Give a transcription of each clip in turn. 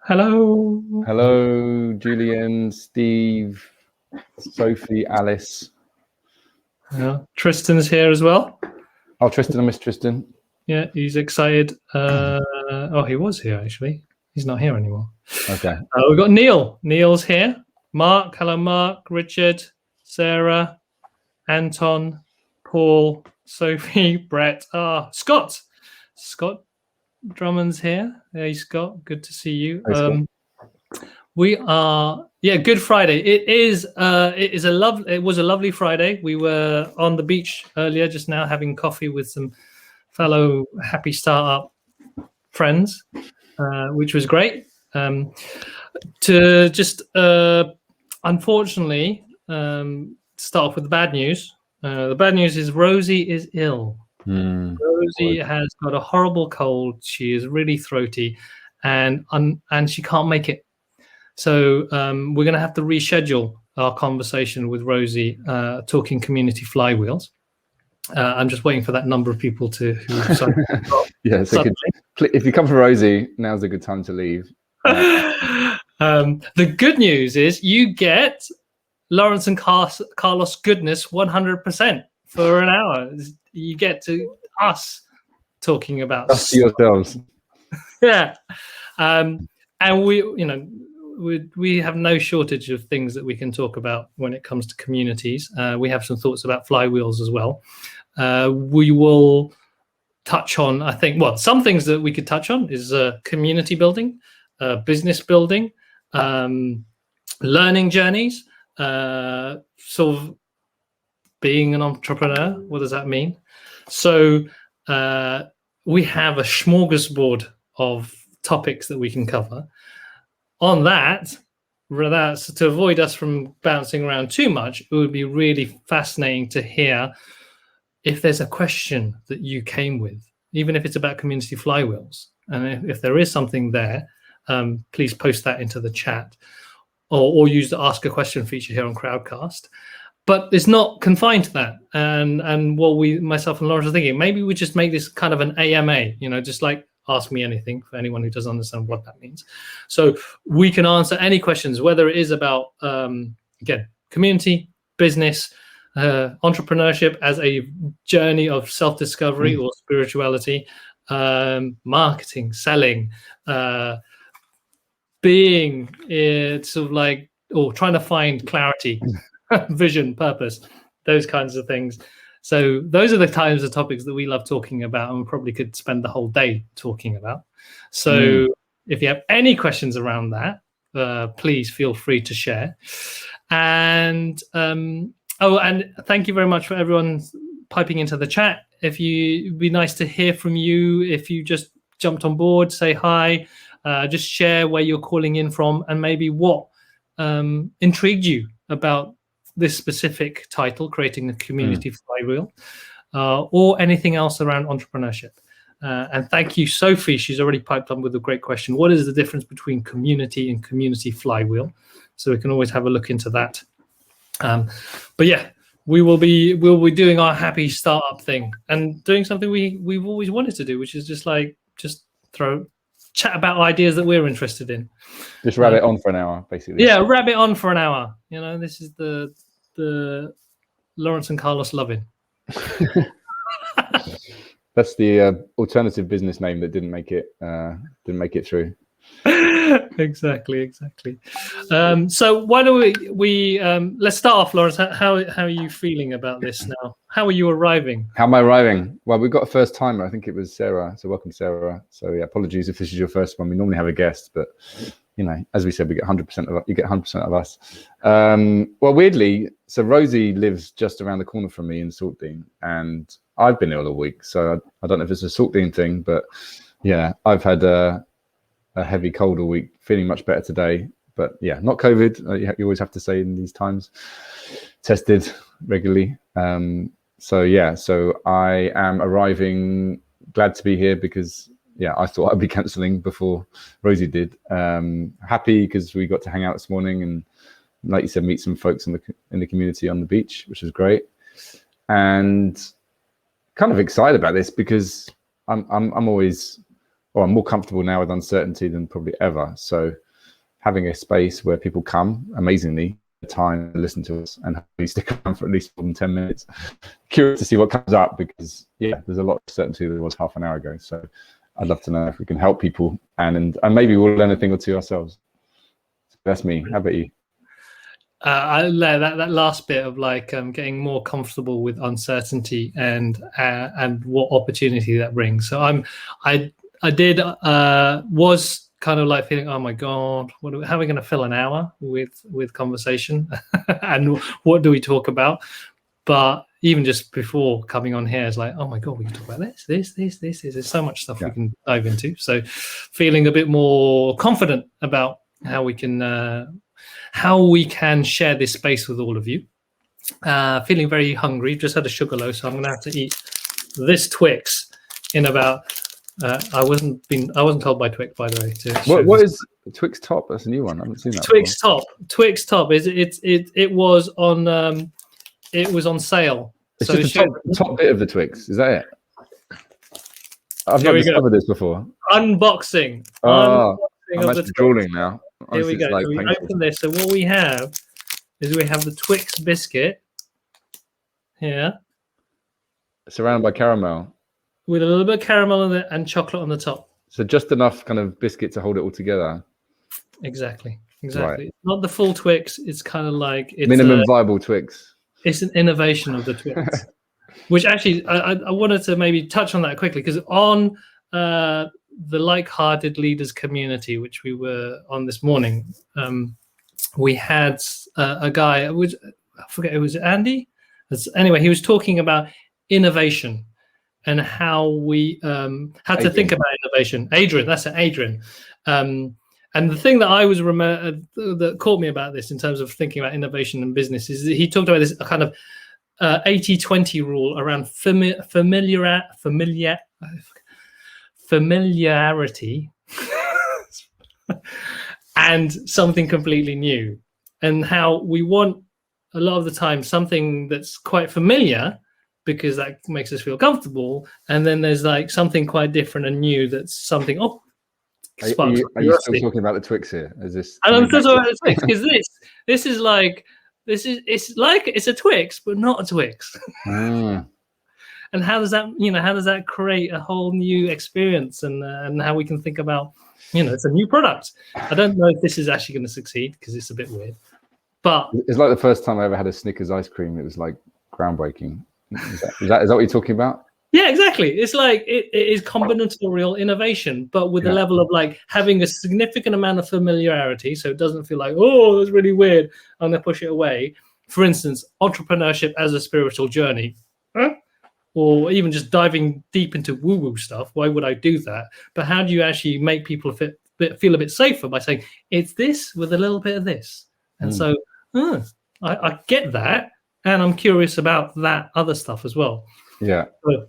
Hello. Hello, Julian, Steve, Sophie, Alice. Tristan's here as well. Oh, Tristan, I miss Tristan. Yeah, he's excited. He was here actually. He's not here anymore. Okay. We've got Neil. Neil's here. Mark. Hello, Mark. Richard. Sarah. Anton. Paul. Sophie. Brett. Scott. Scott Drummond's here. Hey, Scott. Good to see you. Hey, we are, Good Friday. It was a lovely Friday. We were on the beach earlier, just now, having coffee with some fellow happy startup friends, which was great. To just unfortunately start off with the bad news. The bad news is Rosie is ill. Rosie has got a horrible cold. She is really throaty, and she can't make it. So we're going to have to reschedule our conversation with Rosie, talking community flywheels. I'm just waiting for that number of people to. Yeah, so if you come for Rosie, now's a good time to leave. The good news is you get Laurence and Carlos goodness 100% for an hour. You get to us talking about us to yourselves. Yeah, and we have no shortage of things that we can talk about when it comes to communities. We have some thoughts about flywheels as well. We will touch on, I think, some things that we could touch on is community building, business building, learning journeys, sort of being an entrepreneur. What does that mean? So we have a smorgasbord of topics that we can cover. On that, to avoid us from bouncing around too much, it would be really fascinating to hear if there's a question that you came with, even if it's about community flywheels. And if there is something there, please post that into the chat or use the Ask a Question feature here on Crowdcast. But it's not confined to that. And what myself and Laurence are thinking, maybe we just make this kind of an AMA, just like Ask Me Anything, for anyone who doesn't understand what that means. So we can answer any questions, whether it is about, again, community, business, entrepreneurship as a journey of self-discovery or spirituality, marketing, selling, being sort of like, or trying to find clarity, vision, purpose, those kinds of things. So those are the kinds of topics that we love talking about, and we probably could spend the whole day talking about. So if you have any questions around that, please feel free to share. And and thank you very much for everyone piping into the chat. It'd be nice to hear from you. If you just jumped on board, say hi, just share where you're calling in from and maybe what intrigued you about this specific title, creating a community flywheel, or anything else around entrepreneurship. And thank you, Sophie. She's already piped up with a great question. What is the difference between community and community flywheel? So we can always have a look into that. But yeah, we'll be doing our happy startup thing and doing something we've always wanted to do, which is just chat about ideas that we're interested in. Just rabbit on for an hour, basically. Yeah, rabbit on for an hour. This is the Laurence and Carlos loving. That's the alternative business name that didn't make it through. Exactly. So why don't we let's start off, Laurence. How are you feeling about this now? How are you arriving? How am I arriving? Well, we've got a first timer. I think it was Sarah. So welcome, Sarah. So yeah, apologies if this is your first one. We normally have a guest, but as we said, we get 100% of you get 100% of us. Well, weirdly, so Rosie lives just around the corner from me in Saltdean, and I've been ill all week. So I don't know if it's a Saltdean thing, but yeah, I've had a heavy cold all week, feeling much better today, but yeah, not COVID. You always have to say in these times, tested regularly. So I am arriving, glad to be here because I thought I'd be cancelling before Rosie did. Happy because we got to hang out this morning and, like you said, meet some folks in the community on the beach, which was great, and kind of excited about this because I'm always or I'm more comfortable now with uncertainty than probably ever. So having a space where people come, amazingly, time to listen to us and hopefully stick around for at least more than 10 minutes. Curious to see what comes up, because there's a lot of certainty there was half an hour ago. So I'd love to know if we can help people, and maybe we'll learn a thing or two ourselves. That's me. How about you? I that last bit of like getting more comfortable with uncertainty and what opportunity that brings. So I was kind of like feeling, oh my god, how are we going to fill an hour with conversation, and what do we talk about? But even just before coming on here, it's like, oh my god, we can talk about this. There's so much stuff we can dive into. So feeling a bit more confident about how we can share this space with all of you. Feeling very hungry. Just had a sugar low, so I'm going to have to eat this Twix in about. I wasn't told by Twix, by the way. What is Twix Top? That's a new one. I haven't seen that. Twix Top. Twix Top it was on it was on sale. It's so just the top bit of the Twix. Is that it? I've not discovered this before. Unboxing. Oh, I'm actually drooling now. Here we go. So we open this. So what we have is the Twix biscuit here, surrounded by caramel, with a little bit of caramel in it and chocolate on the top. So just enough kind of biscuit to hold it all together. Exactly. Right. It's not the full Twix. It's kind of like it's minimum viable Twix. It's an innovation of the Twix, which actually I wanted to maybe touch on that quickly, because on the like-hearted leaders community, which we were on this morning, we had a guy. I forget, it was Andy. Anyway, he was talking about innovation and how we had to think about innovation. Adrian, that's it, Adrian. And the thing that I was that caught me about this in terms of thinking about innovation and business is that he talked about this kind of 80-20 rule around familiarity and something completely new, and how we want a lot of the time something that's quite familiar because that makes us feel comfortable, and then there's like something quite different and new that's something are you still talking about the Twix here? Is this? And I'm still talking about the Twix, because it's a Twix but not a Twix. And how does that create a whole new experience, and how we can think about, it's a new product. I don't know if this is actually going to succeed because it's a bit weird, but it's like the first time I ever had a Snickers ice cream. It was like groundbreaking. Is that what you're talking about? Yeah, exactly. It's like it is combinatorial innovation, but with a level of like having a significant amount of familiarity, so it doesn't feel like, oh, that's really weird, I'm going to push it away. For instance, entrepreneurship as a spiritual journey. Or even just diving deep into woo-woo stuff. Why would I do that? But how do you actually make people feel a bit safer by saying, it's this with a little bit of this? And so I get that, and I'm curious about that other stuff as well. Yeah. So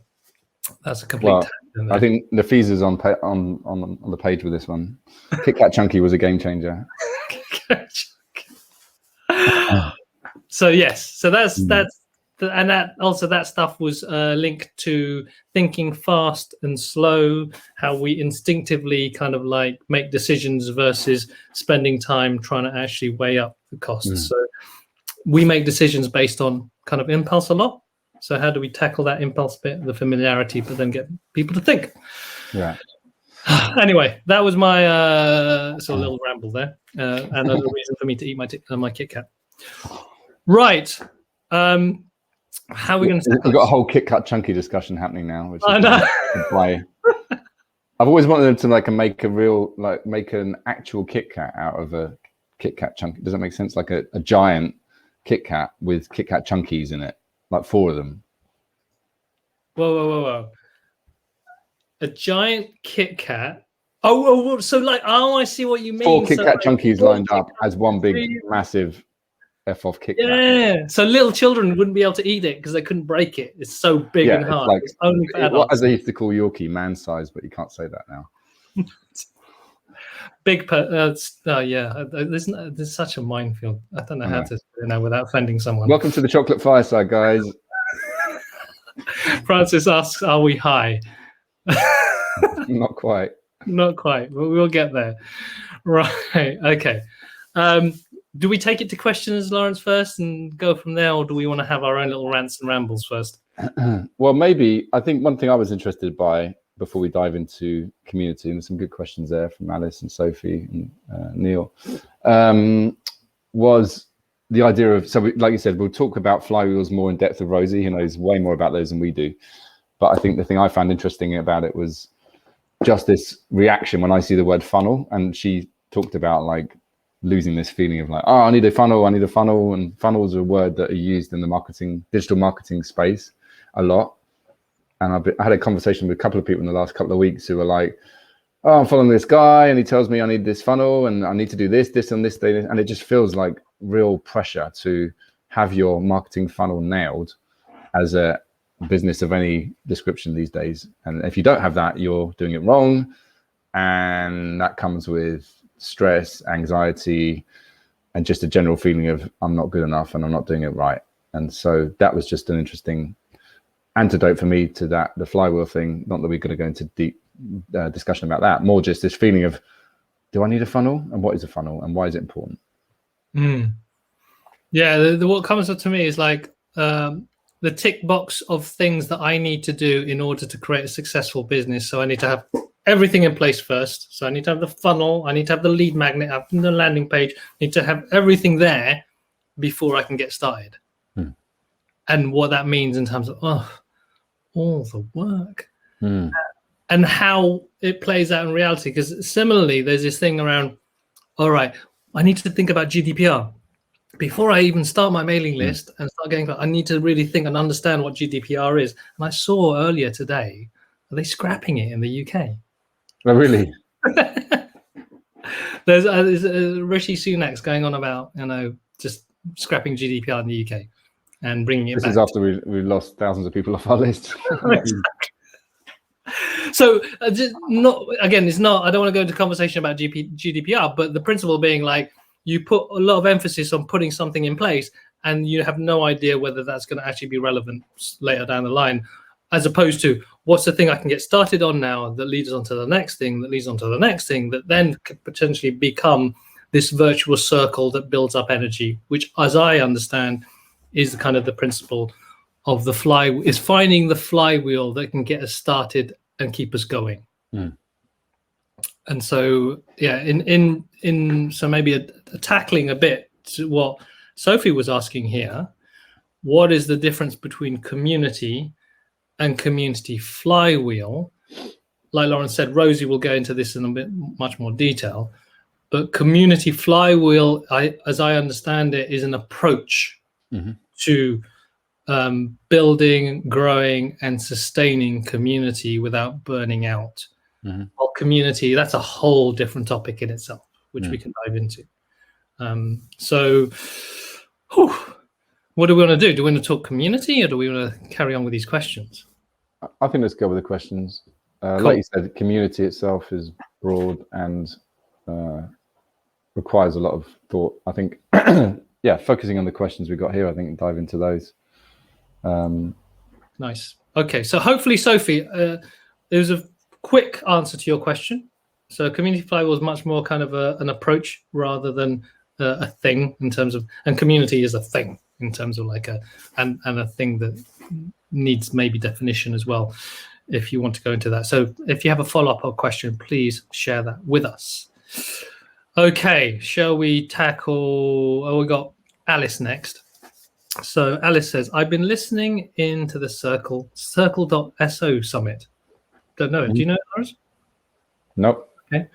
that's a complete tangent. I think Nafisa's on the page with this one. Kit Kat Chunky was a game changer. So yes, so that's and that stuff was linked to thinking fast and slow, how we instinctively kind of like make decisions versus spending time trying to actually weigh up the costs. So we make decisions based on kind of impulse a lot. So how do we tackle that impulse bit, the familiarity, but then get people to think? Yeah. Anyway, that was my sort of little ramble there. Another reason for me to eat my Kit Kat. Right. How are we going to? We've got a whole Kit Kat Chunky discussion happening now. Which I know. Why I've always wanted them to make an actual Kit Kat out of a Kit Kat Chunky. Does that make sense? Like a giant Kit Kat with Kit Kat Chunkies in it, like 4 of them. Whoa! A giant Kit Kat. Oh, so like, I see what you mean. 4 Kit Kat Chunkies lined up as one big, massive F-off Kit Kat. Yeah, so little children wouldn't be able to eat it because they couldn't break it. It's so big and hard. Like, it's only for adults. As they used to call Yorkie, man size, but you can't say that now. Big, there's such a minefield. I don't know how to say it now without offending someone. Welcome to the Chocolate Fireside, guys. Francis asks, are we high? Not quite. Not quite, but we'll get there. Right. Okay. Do we take it to questions, Laurence, first and go from there, or do we want to have our own little rants and rambles first? Well, maybe. I think one thing I was interested by before we dive into community, and there's some good questions there from Alice and Sophie and Neil, was the idea of, so like you said, we'll talk about flywheels more in depth with Rosie, who knows way more about those than we do. But I think the thing I found interesting about it was just this reaction when I see the word funnel, and she talked about like losing this feeling of like, oh, I need a funnel, and funnels are a word that are used in the digital marketing space a lot. And I had a conversation with a couple of people in the last couple of weeks who were like, oh, I'm following this guy and he tells me I need this funnel and I need to do this and this day. And it just feels like real pressure to have your marketing funnel nailed as a business of any description these days. And if you don't have that, you're doing it wrong. And that comes with stress, anxiety, and just a general feeling of I'm not good enough and I'm not doing it right. And so that was just an interesting antidote for me to that, the flywheel thing. Not that we're going to go into deep discussion about that, more just this feeling of, do I need a funnel, and what is a funnel and why is it important? Yeah, what comes up to me is like the tick box of things that I need to do in order to create a successful business. So I need to have everything in place first. So I need to have the funnel, I need to have the lead magnet, I have the landing page, I need to have everything there before I can get started. And what that means in terms of all the work and how it plays out in reality. Because similarly, there's this thing around, all right, I need to think about GDPR. Before I even start my mailing list and start getting, I need to really think and understand what GDPR is. And I saw earlier today, are they scrapping it in the UK? Oh, really? There's Rishi Sunak's going on about, just scrapping GDPR in the UK and bringing it back. This is after we lost thousands of people off our list. So it's not. I don't want to go into conversation about GDPR, but the principle being like, you put a lot of emphasis on putting something in place and you have no idea whether that's going to actually be relevant later down the line, as opposed to what's the thing I can get started on now that leads on to the next thing, that leads on to the next thing, that then could potentially become this virtuous circle that builds up energy, which, as I understand, is the kind of the principle of the is finding the flywheel that can get us started and keep us going. And so, yeah, so maybe tackling a bit to what Sophie was asking here, what is the difference between community and community flywheel? Like Laurence said, Rosie will go into this in a bit much more detail, but community flywheel, as I understand it, is an approach to building, growing, and sustaining community without burning out. Well, community, that's a whole different topic in itself, which we can dive into. So what do we want to do? Do we want to talk community, or do we want to carry on with these questions? I think let's go with the questions. Cool. Like you said, community itself is broad and requires a lot of thought. I think, focusing on the questions we got here, I think dive into those. Nice. Okay, so hopefully, Sophie, there's a quick answer to your question. So community flywheel is much more kind of an approach rather than a thing in terms of, and community is a thing in terms of like a thing that needs maybe definition as well, if you want to go into that. So if you have a follow-up or question, please share that with us. Okay, shall we tackle, we got Alice next. So Alice says, I've been listening into the circle.so summit. Don't know it. Do you know it, Laurence? Nope. Okay.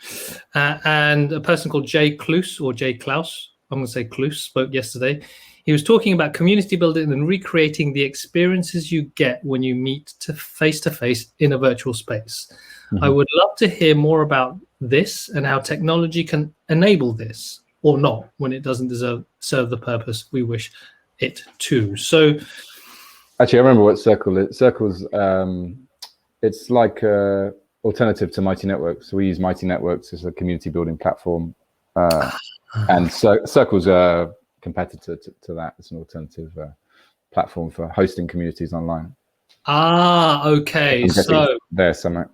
And a person called Jay Kloos, or Jay Klaus, I'm going to say Kloos, spoke yesterday. He was talking about community building and recreating the experiences you get when you meet face-to-face in a virtual space. I would love to hear more about this and how technology can enable this, or not, when it doesn't serve the purpose we wish it to. So actually, I remember what Circle is. Circle's it's like a alternative to Mighty Networks. So we use Mighty Networks as a community building platform, and Circle's a competitor to that. It's an alternative platform for hosting communities online. Okay. So there's some.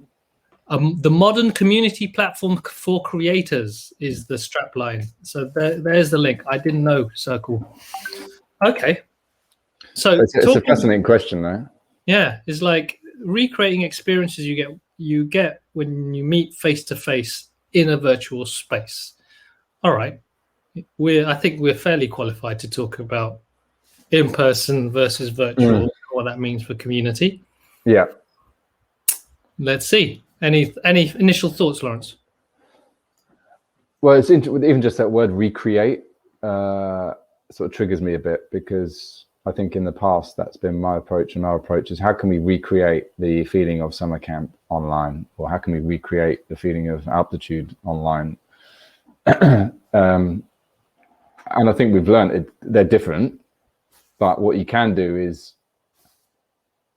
The modern community platform for creators is the strapline. So there's the link. I didn't know, Circle. Okay. So it's a fascinating question, though. Yeah, it's like recreating experiences you get when you meet face to face in a virtual space. All right. I think we're fairly qualified to talk about in-person versus virtual, what that means for community. Yeah. Let's see. Any initial thoughts, Laurence? Well, it's even just that word recreate sort of triggers me a bit, because I think in the past that's been my approach, and our approach is how can we recreate the feeling of summer camp online, or how can we recreate the feeling of altitude online? And I think we've learned they're different, but what you can do is,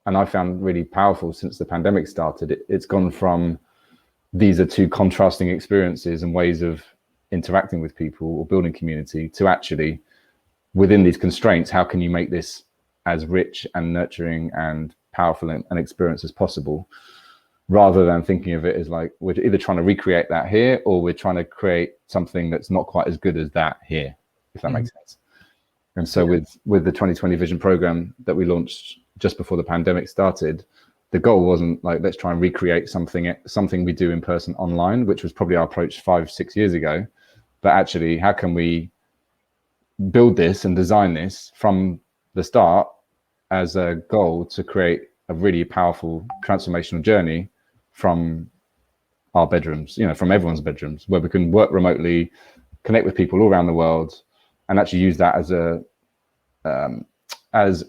and I found really powerful since the pandemic started, it's gone from these are two contrasting experiences and ways of interacting with people or building community, to actually, within these constraints, how can you make this as rich and nurturing and powerful an experience as possible, rather than thinking of it as like we're either trying to recreate that here, or we're trying to create something that's not quite as good as that here, if that makes sense. And so with the 2020 Vision program that we launched just before the pandemic started, the goal wasn't like, let's try and recreate something we do in person online, which was probably our approach 5-6 years ago, but actually, how can we build this and design this from the start as a goal to create a really powerful transformational journey from our bedrooms, from everyone's bedrooms, where we can work remotely, connect with people all around the world, and actually use that as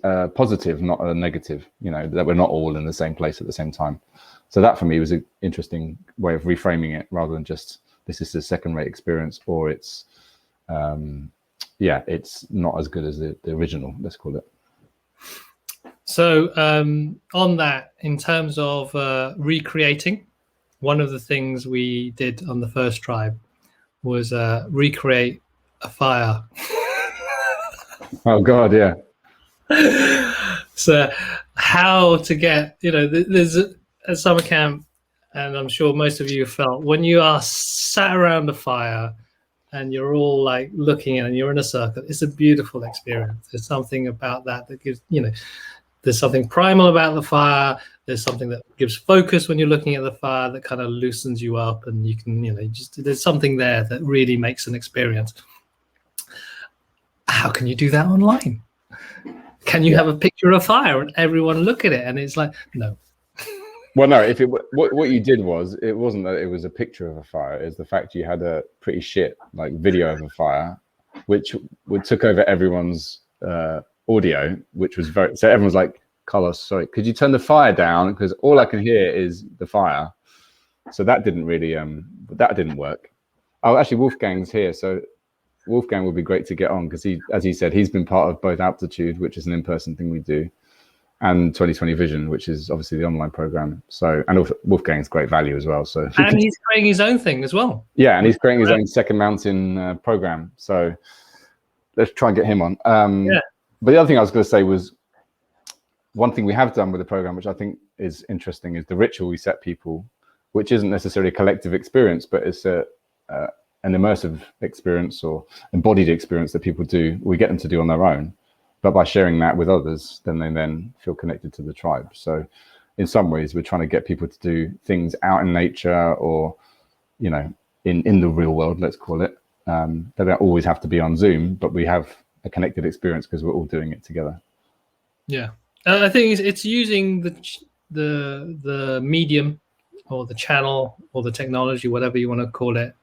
a positive, not a negative, that we're not all in the same place at the same time. So that for me was an interesting way of reframing it, rather than just this is a second-rate experience, or it's it's not as good as the original, let's call it. So on that, in terms of recreating, one of the things we did on the first tribe was recreate a fire. Oh God, yeah. So how to get, there's a summer camp, and I'm sure most of you have felt, when you are sat around a fire and you're all like looking and you're in a circle, it's a beautiful experience. There's something about that gives, there's something primal about the fire. There's something that gives focus when you're looking at the fire, that kind of loosens you up, and you can, there's something there that really makes an experience. How can you do that online? Can you have a picture of fire and everyone look at it? And it's like, no. Well, no, what you did was, it wasn't that it was a picture of a fire, it's the fact you had a pretty shit like video of a fire, which took over everyone's audio, which was so everyone's like, Carlos, sorry, could you turn the fire down? Because all I can hear is the fire. So that didn't really, that didn't work. Oh, actually, Wolfgang's here. So Wolfgang would be great to get on, because he, as he said, he's been part of both Altitude, which is an in-person thing we do, and 2020 Vision, which is obviously the online program. So, and Wolfgang's great value as well. So, and he's creating his own thing as well. Yeah, and he's creating his own Second Mountain program. So let's try and get him on. But the other thing I was going to say was, one thing we have done with the program, which I think is interesting, is the ritual we set people, which isn't necessarily a collective experience, but it's an immersive experience or embodied experience that people do, we get them to do on their own. But by sharing that with others, then they then feel connected to the tribe. So in some ways, we're trying to get people to do things out in nature, or, in the real world, let's call it. They don't always have to be on Zoom, but we have a connected experience because we're all doing it together. Yeah. I think it's using the medium or the channel or the technology, whatever you want to call it,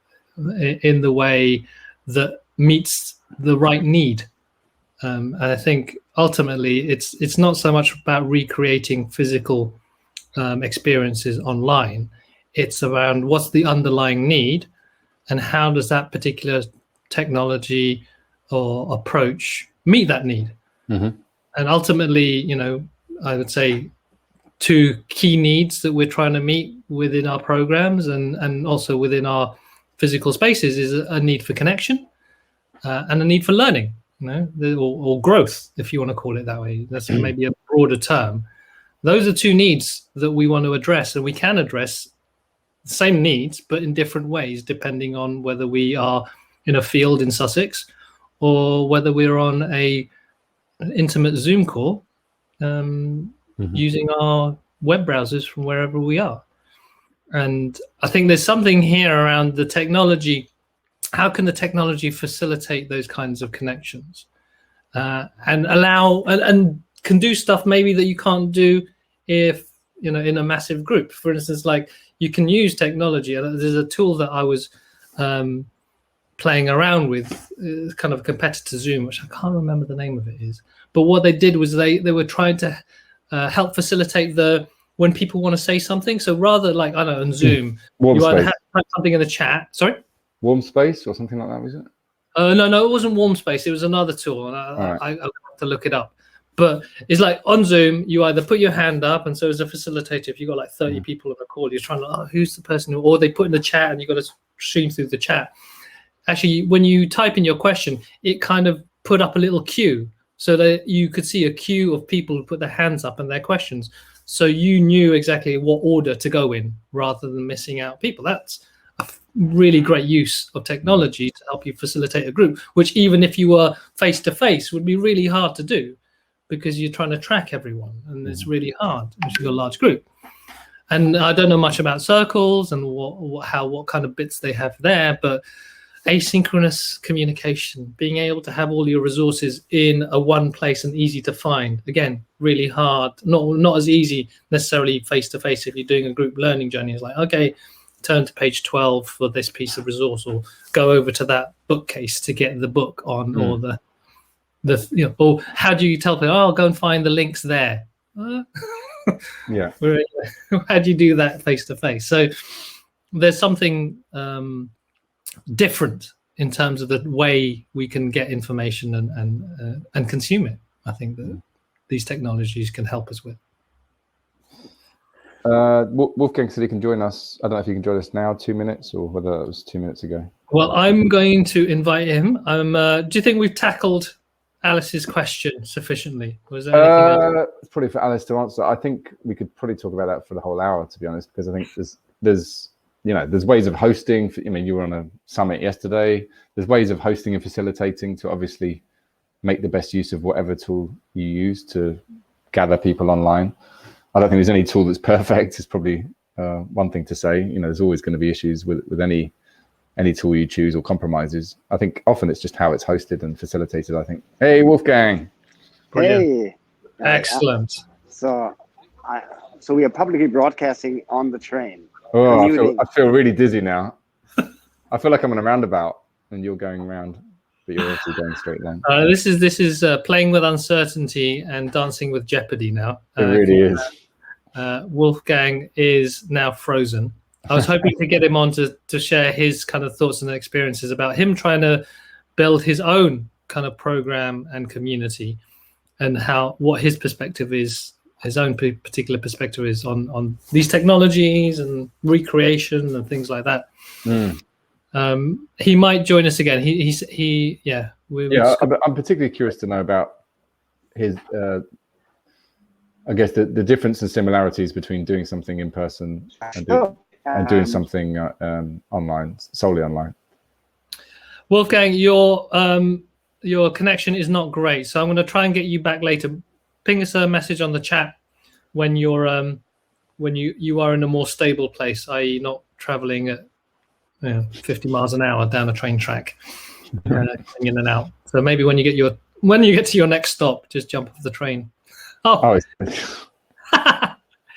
in the way that meets the right need. And I think ultimately it's not so much about recreating physical experiences online. It's around what's the underlying need, and how does that particular technology or approach meet that need. Mm-hmm. And ultimately, I would say 2 key needs that we're trying to meet within our programs and also within our physical spaces is a need for connection and a need for learning, or growth, if you want to call it that way. That's maybe a broader term. Those are 2 needs that we want to address, and we can address same needs, but in different ways, depending on whether we are in a field in Sussex or whether we're on an intimate Zoom call using our web browsers from wherever we are. And I think there's something here around the technology. How can the technology facilitate those kinds of connections and allow and can do stuff maybe that you can't do if, you know, in a massive group? For instance, like you can use technology. There's a tool that I was playing around with, kind of competitor Zoom, which I can't remember the name of it is. But what they did was they were trying to help facilitate when people want to say something. So rather like, I don't know, on Zoom, you either have to type something in the chat. Sorry? Warm Space or something like that, was it? No, it wasn't Warm Space. It was another tool, and I have to look it up. But it's like on Zoom, you either put your hand up, and so as a facilitator, if you've got like 30 people on a call, you're trying to, who's the person? Or they put in the chat, and you've got to stream through the chat. Actually, when you type in your question, it kind of put up a little queue so that you could see a queue of people who put their hands up and their questions. So you knew exactly what order to go in rather than missing out people. That's a really great use of technology to help you facilitate a group, which even if you were face-to-face would be really hard to do because you're trying to track everyone and it's really hard if you've got a large group. And I don't know much about circles and what kind of bits they have there, but asynchronous communication, being able to have all your resources in one place and easy to find, again, really hard, not as easy necessarily face-to-face. If you're doing a group learning journey, it's like, okay, turn to page 12 for this piece of resource, or go over to that bookcase to get the book on, or the you know, or how do you tell people, I'll go and find the links there? Yeah. How do you do that face-to-face? So there's something different in terms of the way we can get information and consume it. I think that these technologies can help us with. Wolfgang said he can join us. I don't know if you can join us now, 2 minutes, or whether that was 2 minutes ago. Well, I'm going to invite him. Do you think we've tackled Alice's question sufficiently? Was there anything else? It's probably for Alice to answer. I think we could probably talk about that for the whole hour, to be honest, because I think there's ways of hosting. I mean, you were on a summit yesterday. There's ways of hosting and facilitating to obviously make the best use of whatever tool you use to gather people online. I don't think there's any tool that's perfect. It's probably one thing to say. You know, there's always going to be issues with any tool you choose or compromises. I think often it's just how it's hosted and facilitated, I think. Hey, Wolfgang. Brilliant. Hey. Excellent. So we are publicly broadcasting on the train. Oh, I feel really dizzy now. I feel like I'm on a roundabout and you're going around, but you're also going straight down. This is playing with uncertainty and dancing with jeopardy now. It really is. Wolfgang is now frozen. I was hoping to get him on to share his kind of thoughts and experiences about him trying to build his own kind of program and community, and what his perspective is, his own particular perspective is on these technologies and recreation and things like that. He might join us again. I'm particularly curious to know about his I guess the difference and similarities between doing something in person and doing something online, solely online. Wolfgang, your connection is not great, so I'm going to try and get you back later. Ping us a message on the chat when you're when you are in a more stable place, i.e., not traveling at 50 miles an hour down a train track, in and out. So maybe when you get to your next stop, just jump off the train.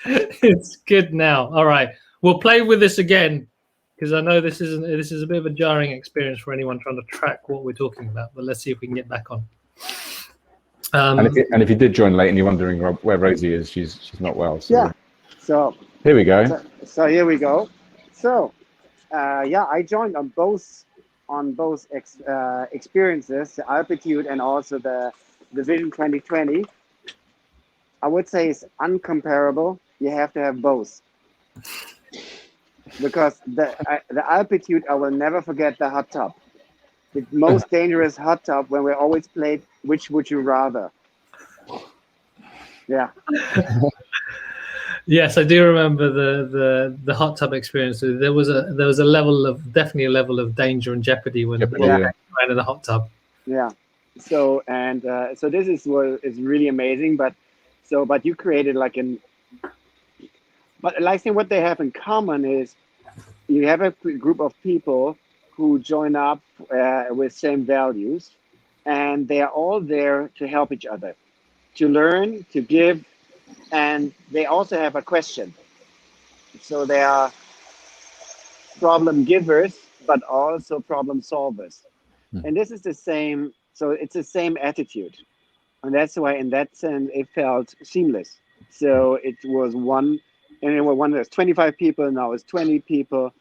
It's good now. All right, we'll play with this again because I know this is a bit of a jarring experience for anyone trying to track what we're talking about. But let's see if we can get back on. And if you did join late and you're wondering where Rosie is, she's not well. So. Yeah. So here we go. So here we go. So I joined on both experiences, the Altitude and also the Vision 2020. I would say it's uncomparable. You have to have both. Because the Altitude, I will never forget the hot tub. The most dangerous hot tub when we always played Which Would You Rather? Yeah. Yes, I do remember the hot tub experience. There was a level of definitely a level of danger and jeopardy when Jeopardy, Will yeah. ran in the hot tub. Yeah. So so this is what is really amazing. But you created like but I think what they have in common is you have a group of people who join up with same values, and they are all there to help each other, to learn, to give, and they also have a question. So they are problem givers, but also problem solvers. And this is the same. So it's the same attitude. And that's why in that sense, it felt seamless. So it was one, and it was one that's 25 people, now it's 20 people.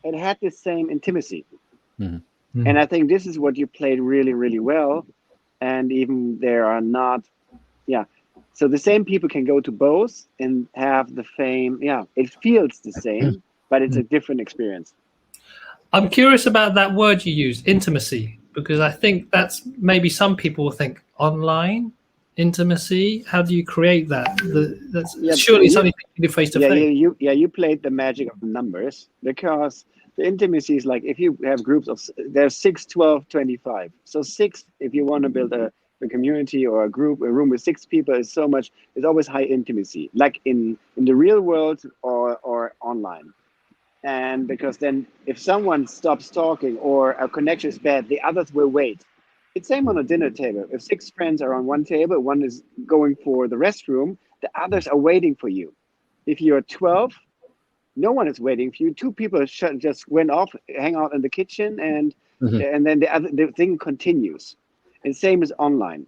It had the same intimacy. And I think this is what you played really, really well. And even there are not, so the same people can go to both and have the same, it feels the same, but it's a different experience. I'm curious about that word you use, intimacy, because I think that's maybe some people will think online intimacy. How do you create that? That's surely something you do face to face. You played the magic of the numbers, because the intimacy is like if you have groups of there's 6, 12, 25. So 6, if you want to build a community or a room with 6 people is so much. It's always high intimacy, like in the real world or online. And because then if someone stops talking or a connection is bad, the others will wait. It's same on a dinner table. If 6 friends are on one table, one is going for the restroom, the others are waiting for you. If you're 12, no one is waiting for you. 2 people just went off, hang out in the kitchen, and then the thing continues. And same as online.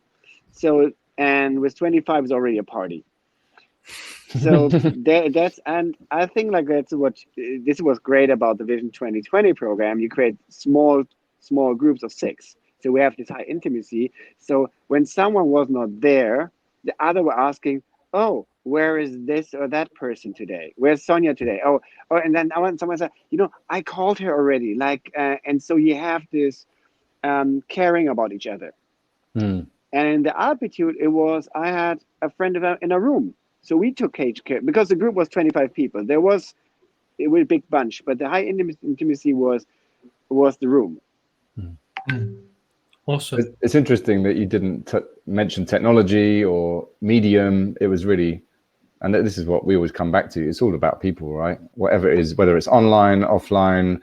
So, and with 25 is already a party. So that's, and I think like that's what this was great about the Vision 2020 program. You create small groups of 6. So we have this high intimacy. So when someone was not there, the other were asking, "Oh, where is this or that person today? Where's Sonia today? Oh, and then someone said, I called her already." Like, and so you have this caring about each other. And in the altitude, it was I had a friend in a room. So we took care because the group was 25 people. It was a big bunch, but the high intimacy was the room. Awesome. It's interesting that you didn't mention technology or medium. It was really, and this is what we always come back to. It's all about people, right? Whatever it is, whether it's online, offline,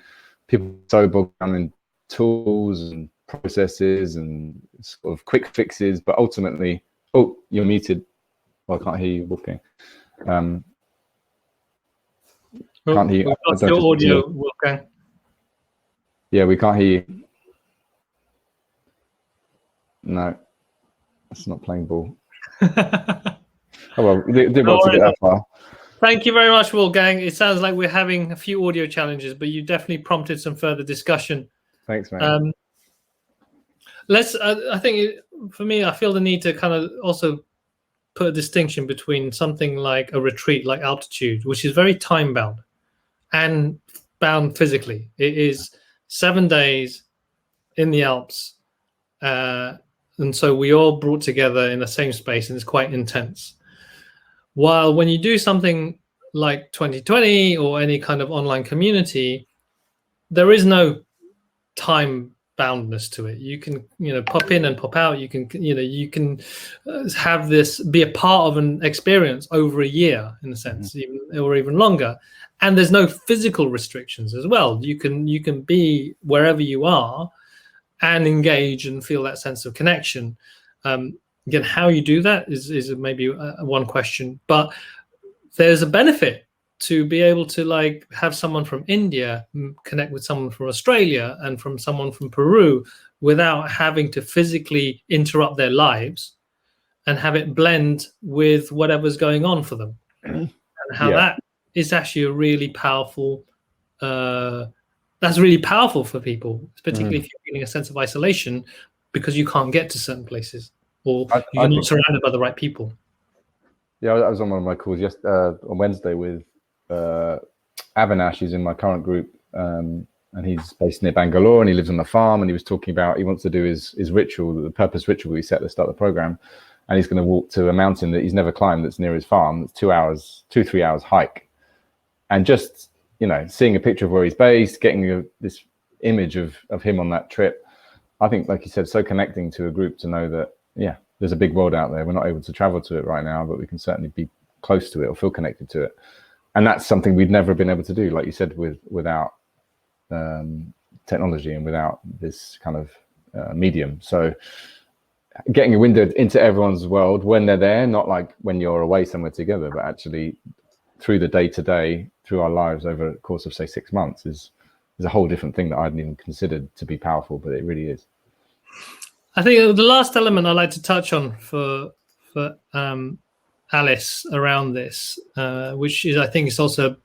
people so bogged down in tools and processes and sort of quick fixes, but ultimately, oh, you're muted. Well, I can't hear you, Wolfgang. Can't hear you. We've got your audio, Wolfgang. Yeah, we can't hear you. No, it's not playing ball. Oh well, we did want to get that far. Thank you very much, Wolfgang. It sounds like we're having a few audio challenges, but you definitely prompted some further discussion. Thanks, man. I think for me, I feel the need to kind of also put a distinction between something like a retreat, like altitude, which is very time bound and bound physically. It is 7 days in the Alps. And so we all brought together in the same space, and it's quite intense. While when you do something like 2020 or any kind of online community, there is no time boundness to it. You can, pop in and pop out. You can, you can have this be a part of an experience over a year, in a sense, or even longer. And there's no physical restrictions as well. You can be wherever you are and engage and feel that sense of connection. Again, how you do that is maybe one question, but there's a benefit to be able to like have someone from India connect with someone from Australia and from someone from Peru without having to physically interrupt their lives, and have it blend with whatever's going on for them. And how that is actually a really powerful, that's really powerful for people, particularly if you're feeling a sense of isolation because you can't get to certain places or you're not surrounded by the right people. Yeah, I was on one of my calls on Wednesday with Avinash. He's in my current group, and he's based near Bangalore, and he lives on a farm, and he was talking about he wants to do his ritual, the purpose ritual he set at the start of the program. and he's going to walk to a mountain that he's never climbed that's near his farm. That's 2-3 hours hike. And just, seeing a picture of where he's based, getting this image of him on that trip, I think, like you said, so connecting to a group to know that, there's a big world out there. We're not able to travel to it right now, but we can certainly be close to it or feel connected to it. And that's something we'd never been able to do, like you said, without technology and without this kind of medium. So getting a window into everyone's world when they're there, not like when you're away somewhere together, but actually through the day-to-day, through our lives over the course of, say, 6 months is a whole different thing that I hadn't even considered to be powerful, but it really is. I think the last element I'd like to touch on for Alice around this, which is, I think, is also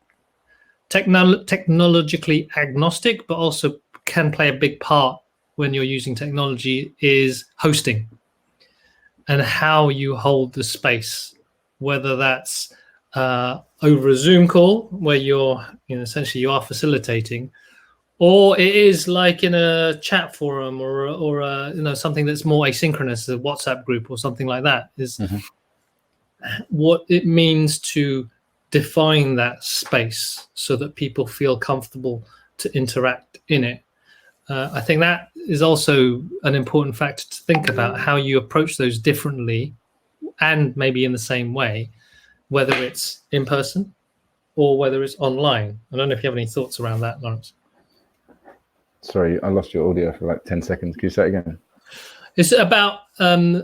technologically agnostic, but also can play a big part when you're using technology, is hosting and how you hold the space, whether that's over a Zoom call where you're, essentially you are facilitating, or it is like in a chat forum or something that's more asynchronous, a WhatsApp group or something like that, is what it means to define that space so that people feel comfortable to interact in it. I think that is also an important factor to think about, how you approach those differently and maybe in the same way, whether it's in person or whether it's online. I don't know if you have any thoughts around that, Laurence. Sorry, I lost your audio for like 10 seconds. Can you say it again? It's about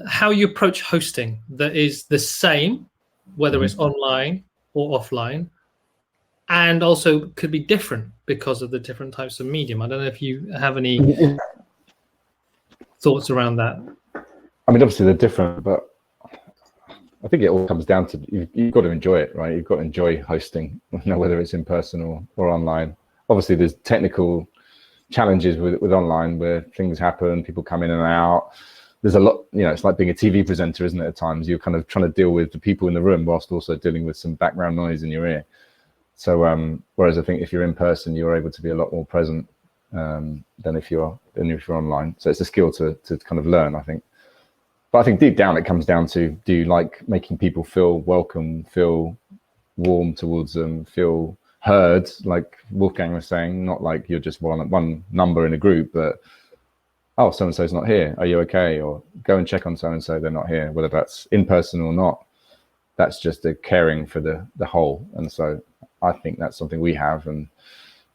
how you approach hosting that is the same, whether it's online or offline, and also could be different because of the different types of medium. I don't know if you have any thoughts around that. I mean, obviously they're different, but I think it all comes down to you've got to enjoy it, right? You've got to enjoy hosting, whether it's in person or online. Obviously, there's technical challenges with online where things happen, people come in and out. There's a lot, it's like being a TV presenter, isn't it? At times you're kind of trying to deal with the people in the room whilst also dealing with some background noise in your ear. So whereas I think if you're in person, you're able to be a lot more present than if you're online. So it's a skill to kind of learn, I think. But I think deep down it comes down to, do you like making people feel welcome, feel warm towards them, feel heard, like Wolfgang was saying, not like you're just one number in a group, but oh, so-and-so's not here, are you okay? Or go and check on so-and-so, they're not here, whether that's in person or not. That's just a caring for the whole. And so I think that's something we have, and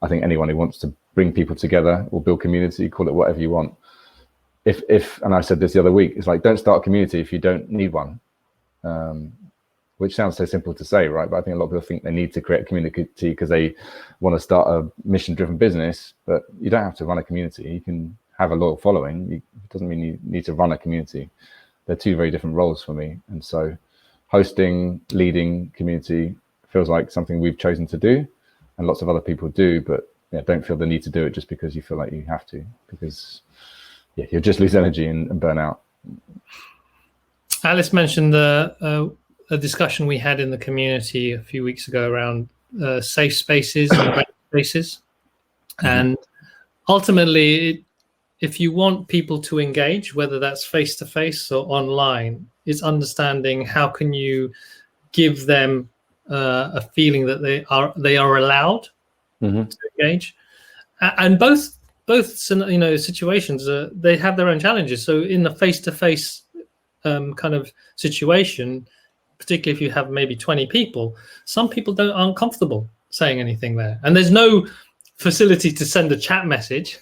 I think anyone who wants to bring people together or build community, call it whatever you want. If and I said this the other week, it's like, don't start a community if you don't need one. Which sounds so simple to say, right? But I think a lot of people think they need to create a community because they want to start a mission-driven business, but you don't have to run a community. You can have a loyal following. It doesn't mean you need to run a community. They're two very different roles for me. And so hosting, leading community feels like something we've chosen to do, and lots of other people do, but don't feel the need to do it just because you feel like you have to, because you'll just lose energy and burn out. Alice mentioned a discussion we had in the community a few weeks ago around safe spaces and brave spaces. And ultimately, if you want people to engage, whether that's face-to-face or online, it's understanding how can you give them a feeling that they are allowed to engage. And both situations, they have their own challenges. So in the face-to-face kind of situation, particularly if you have maybe 20 people, some people aren't comfortable saying anything there, and there's no facility to send a chat message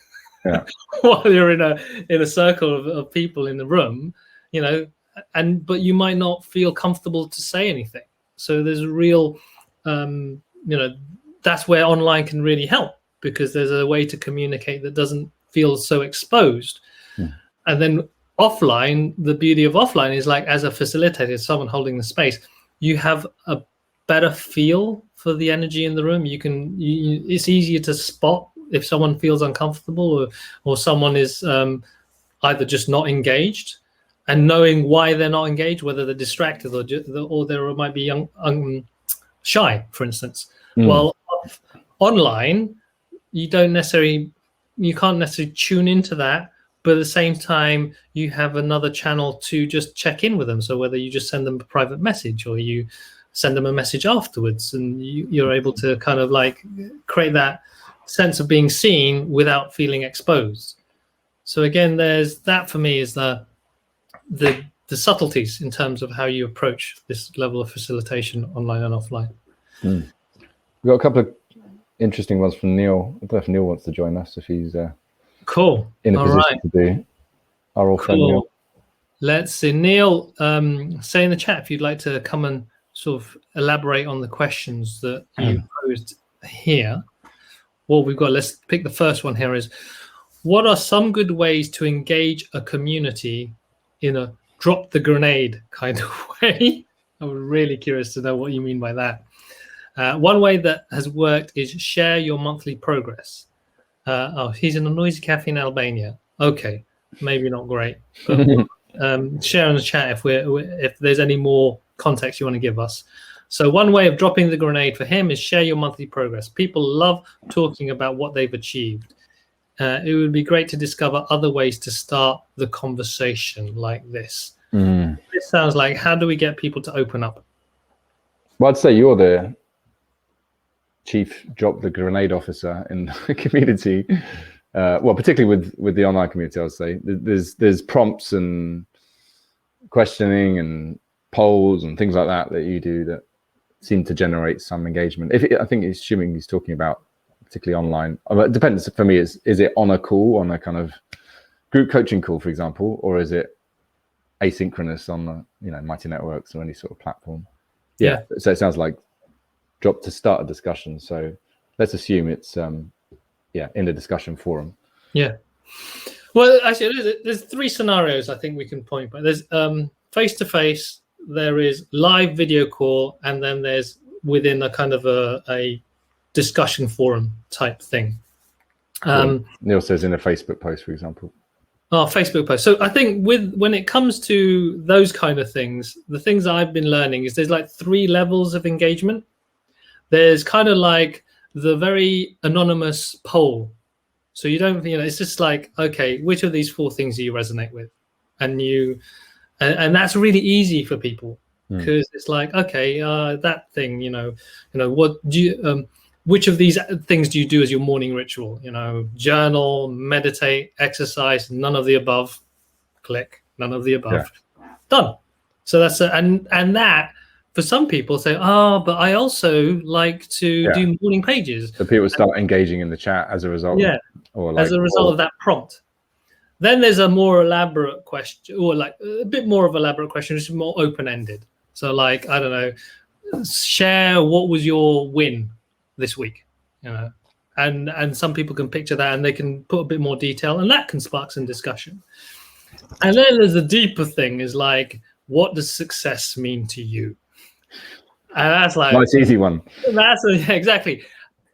while you're in a circle of people in the room, but you might not feel comfortable to say anything. So there's a real that's where online can really help, because there's a way to communicate that doesn't feel so exposed. And then offline, the beauty of offline is, like, as a facilitator, someone holding the space, you have a better feel for the energy in the room. It's easier to spot if someone feels uncomfortable or someone is either just not engaged, and knowing why they're not engaged, whether they're distracted or they might be shy, for instance. While online, you can't necessarily tune into that, but at the same time, you have another channel to just check in with them. So whether you just send them a private message or you send them a message afterwards, and you're able to kind of like create that sense of being seen without feeling exposed. So again, there's that for me is the subtleties in terms of how you approach this level of facilitation online and offline. We've got a couple of interesting ones from Neil. I don't know if Neil wants to join us, if he's cool in a position to do. Our old friend Neil. Let's see. Neil, say in the chat if you'd like to come and sort of elaborate on the questions that you posed here. What we've got, let's pick the first one here is, what are some good ways to engage a community in a drop the grenade kind of way? I'm really curious to know what you mean by that. One way that has worked is share your monthly progress. Oh, he's in a noisy cafe in Albania. Okay, maybe not great. But, share in the chat if there's any more context you want to give us. So one way of dropping the grenade for him is share your monthly progress. People love talking about what they've achieved. It would be great to discover other ways to start the conversation like this. This sounds like, how do we get people to open up? Well, I'd say you're the chief drop the grenade officer in the community. Well, particularly with the online community, I would say there's prompts and questioning and polls and things like that you do that seem to generate some engagement. I think assuming he's talking about particularly online, it depends for me. Is it on a call, on a kind of group coaching call, for example, or is it asynchronous on the Mighty Networks or any sort of platform? Yeah. So it sounds like drop to start a discussion. So let's assume it's in the discussion forum. Yeah. Well, actually, there's three scenarios I think we can point by. There's face-to-face, there is live video call, and then there's within a kind of a discussion forum type thing. Neil says in a Facebook post, for example. Oh, Facebook post. So I think when it comes to those kind of things, the things I've been learning is there's like 3 levels of engagement. There's kind of like the very anonymous poll. So you don't, it's just like, okay, which of these 4 things do you resonate with? And that's really easy for people because it's like, okay, that thing, what do you, which of these things do you do as your morning ritual? Journal, meditate, exercise, none of the above. Click, none of the above. Yeah. Done. So that's and that for some people say, but I also like to do morning pages. So people start engaging in the chat as a result. Yeah. As a result of that prompt. Then there's a more elaborate question, or like a bit more of elaborate question, which is more open-ended. So like, I don't know, share what was your win this week, and some people can picture that and they can put a bit more detail, and that can spark some discussion. And then there's the deeper thing is like, what does success mean to you? And that's like nice easy one. Exactly.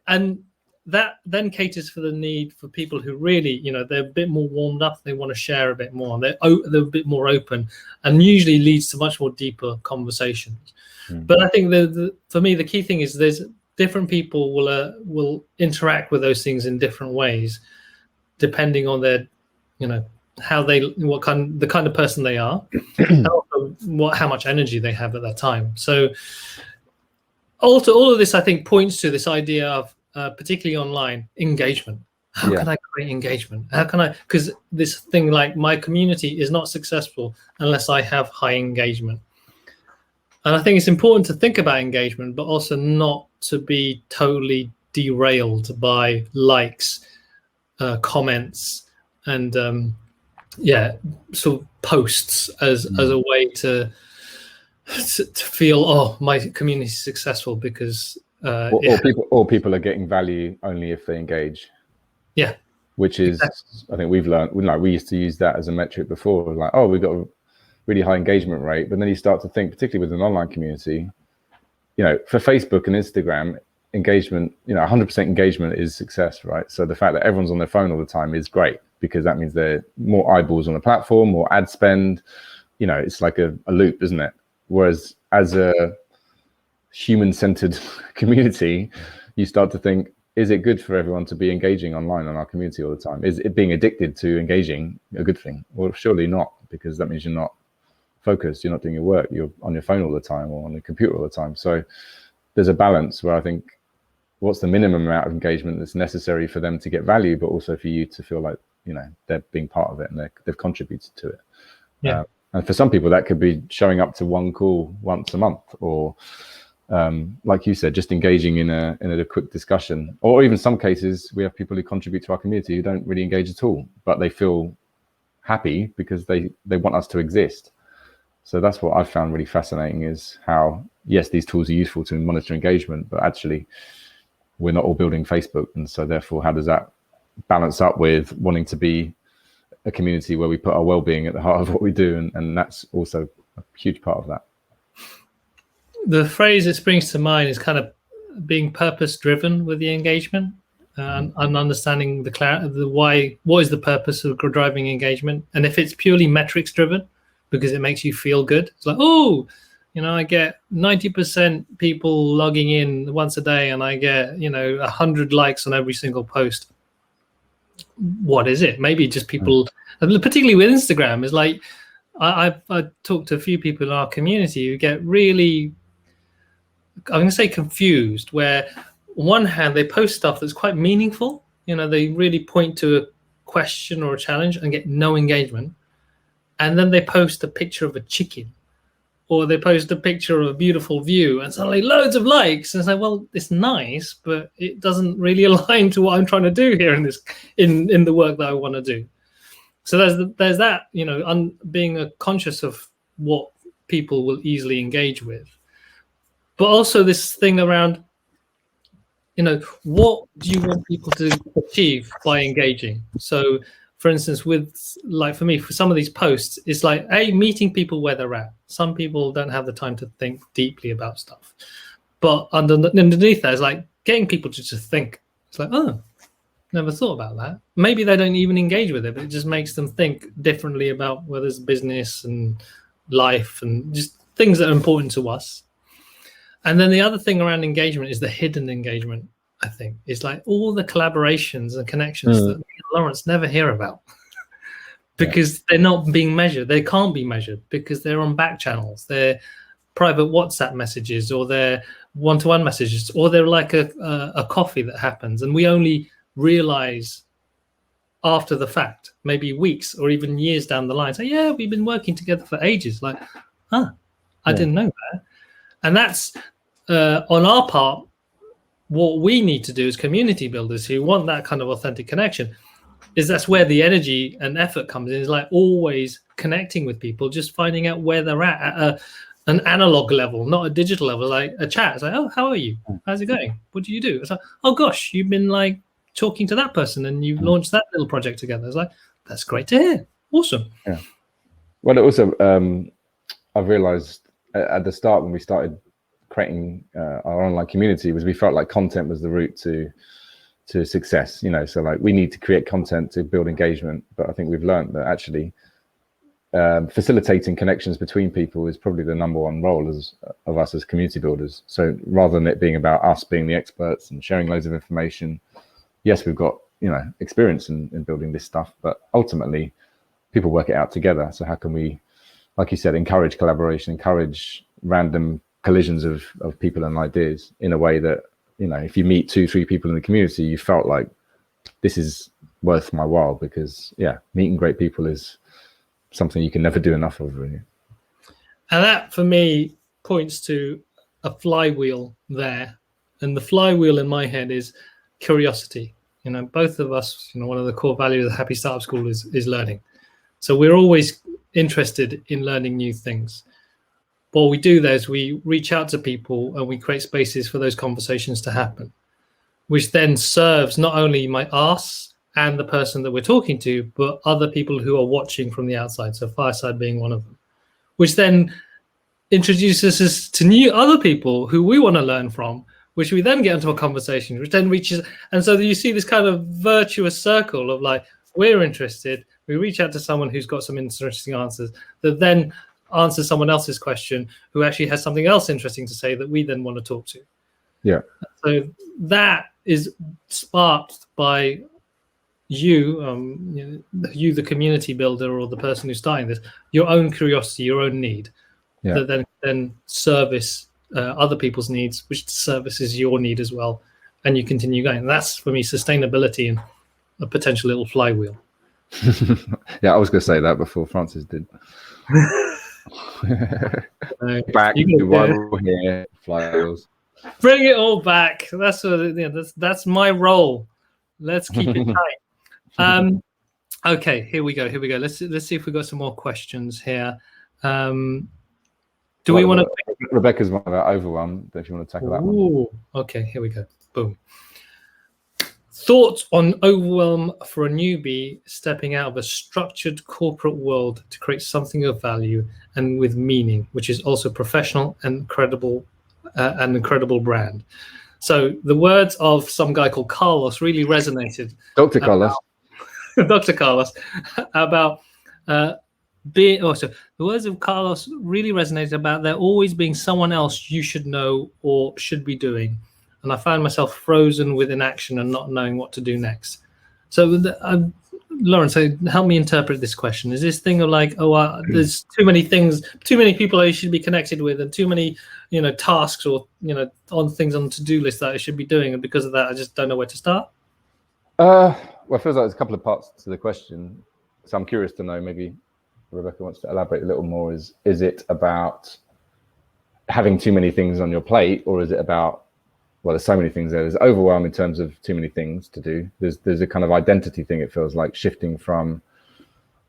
And that then caters for the need for people who really, they're a bit more warmed up, they want to share a bit more, they're a bit more open, and usually leads to much more deeper conversations. But I think for me the key thing is there's different people will interact with those things in different ways, depending on their, the kind of person they are, and also how much energy they have at that time. So all of this, I think, points to this idea of particularly online engagement. How can I create engagement? How can I? Because this thing like my community is not successful unless I have high engagement. And I think it's important to think about engagement, but also not to be totally derailed by likes, comments, and sort of posts as a way to feel, my community is successful because or people are getting value only if they engage. Yeah, which is exactly. I think we've learned. We used to use that as a metric before. Like, we've got a really high engagement rate, but then you start to think, particularly with an online community, for Facebook and Instagram, engagement, 100% engagement is success, right? So the fact that everyone's on their phone all the time is great because that means there are more eyeballs on the platform, more ad spend. It's like a loop, isn't it? Whereas as a human-centered community, you start to think, is it good for everyone to be engaging online on our community all the time? Is it being addicted to engaging a good thing? Well, surely not, because that means you're not focused, you're not doing your work, you're on your phone all the time or on the computer all the time. So there's a balance where I think, what's the minimum amount of engagement that's necessary for them to get value, but also for you to feel like, you know, they're being part of it and they've contributed to it. Yeah. And for some people that could be showing up to one call once a month, or like you said, just engaging in a quick discussion, or even some cases we have people who contribute to our community who don't really engage at all, but they feel happy because they want us to exist. So that's what I've found really fascinating, is how, yes, these tools are useful to monitor engagement, but actually we're not all building Facebook. And so therefore, how does that balance up with wanting to be a community where we put our well-being at the heart of what we do? And that's also a huge part of that. The phrase that springs to mind is kind of being purpose-driven with the engagement, and understanding the why. What is the purpose of driving engagement? And if it's purely metrics-driven, because it makes you feel good, it's like, oh, you know, I get 90% people logging in once a day, and I get, you know, 100 likes on every single post. What is it? Maybe just people, particularly with Instagram, is like, I've talked to a few people in our community who get really, I'm going to say, confused, where on one hand they post stuff that's quite meaningful, you know, they really point to a question or a challenge and get no engagement, and then they post a picture of a chicken, or they post a picture of a beautiful view and suddenly loads of likes. And it's like, well, it's nice, but it doesn't really align to what I'm trying to do here in the work that I want to do. So there's that, you know, being conscious of what people will easily engage with, but also this thing around, you know, what do you want people to achieve by engaging? So, for instance, with, like, for me, for some of these posts, it's like, meeting people where they're at. Some people don't have the time to think deeply about stuff, but underneath that is like getting people to just think. It's like, oh, never thought about that. Maybe they don't even engage with it, but it just makes them think differently about whether it's business and life and just things that are important to us. And then the other thing around engagement is the hidden engagement, I think. It's like all the collaborations and connections that me and Laurence never hear about because they're not being measured. They can't be measured because they're on back channels. They're private WhatsApp messages, or they're one-to-one messages, or they're like a coffee that happens. And we only realize after the fact, maybe weeks or even years down the line, say, yeah, we've been working together for ages. Like, I didn't know that. And that's on our part, what we need to do as community builders who want that kind of authentic connection, is that's where the energy and effort comes in. Is like always connecting with people, just finding out where they're at an analog level, not a digital level, like a chat. It's like, oh, how are you? How's it going? What do you do? It's like, oh gosh, you've been like talking to that person and you've launched that little project together. It's like, that's great to hear. Awesome. Yeah. Well, it also, I've realized at the start when we started creating our online community, was we felt like content was the route to success, you know. So like, we need to create content to build engagement, but I think we've learned that actually facilitating connections between people is probably the number one role of us as community builders. So rather than it being about us being the experts and sharing loads of information, yes, we've got, you know, experience in building this stuff, but ultimately people work it out together. So how can we, like you said, encourage collaboration, encourage random collisions of people and ideas in a way that, you know, if you meet 2-3 people in the community, you felt like this is worth my while, because meeting great people is something you can never do enough of, really. And that for me points to a flywheel there. And the flywheel in my head is curiosity. You know, both of us, you know, one of the core values of the Happy Startup School is learning. So we're always interested in learning new things. What we do there is we reach out to people and we create spaces for those conversations to happen, which then serves not only us and the person that we're talking to, but other people who are watching from the outside. So Fireside being one of them, which then introduces us to other people who we want to learn from, which we then get into a conversation, which then reaches. And so you see this kind of virtuous circle of like, we're interested, we reach out to someone who's got some interesting answers that then answer someone else's question who actually has something else interesting to say that we then want to talk to. Yeah. So that is sparked by you, you, the community builder or the person who's starting this, your own curiosity, your own need, that then service other people's needs, which services your need as well, and you continue going. That's for me sustainability and a potential little flywheel. Yeah, I was going to say that before Francis did. Back to why we're here, flywheels. Bring it all back. That's that's my role. Let's keep it tight. Okay, here we go. Let's see if we got some more questions here. Do we want to? Rebecca's one about overwhelm. If you want to tackle that one. Okay, here we go. Boom. Thoughts on overwhelm for a newbie stepping out of a structured corporate world to create something of value and with meaning, which is also professional and credible, an incredible brand. So the words of some guy called Carlos really resonated. Dr. Carlos. Dr. Carlos about being. Also, the words of Carlos really resonated about there always being someone else you should know or should be doing. And I found myself frozen with inaction and not knowing what to do next. So, Laurence, help me interpret this question. Is this thing of like, there's too many things, too many people I should be connected with, and too many, tasks or on things on the to-do list that I should be doing, and because of that, I just don't know where to start? Well, it feels like there's a couple of parts to the question. So I'm curious to know, maybe Rebecca wants to elaborate a little more. Is it about having too many things on your plate, or is it about, well, there's so many things there. There's overwhelm in terms of too many things to do. There's a kind of identity thing. It feels like shifting from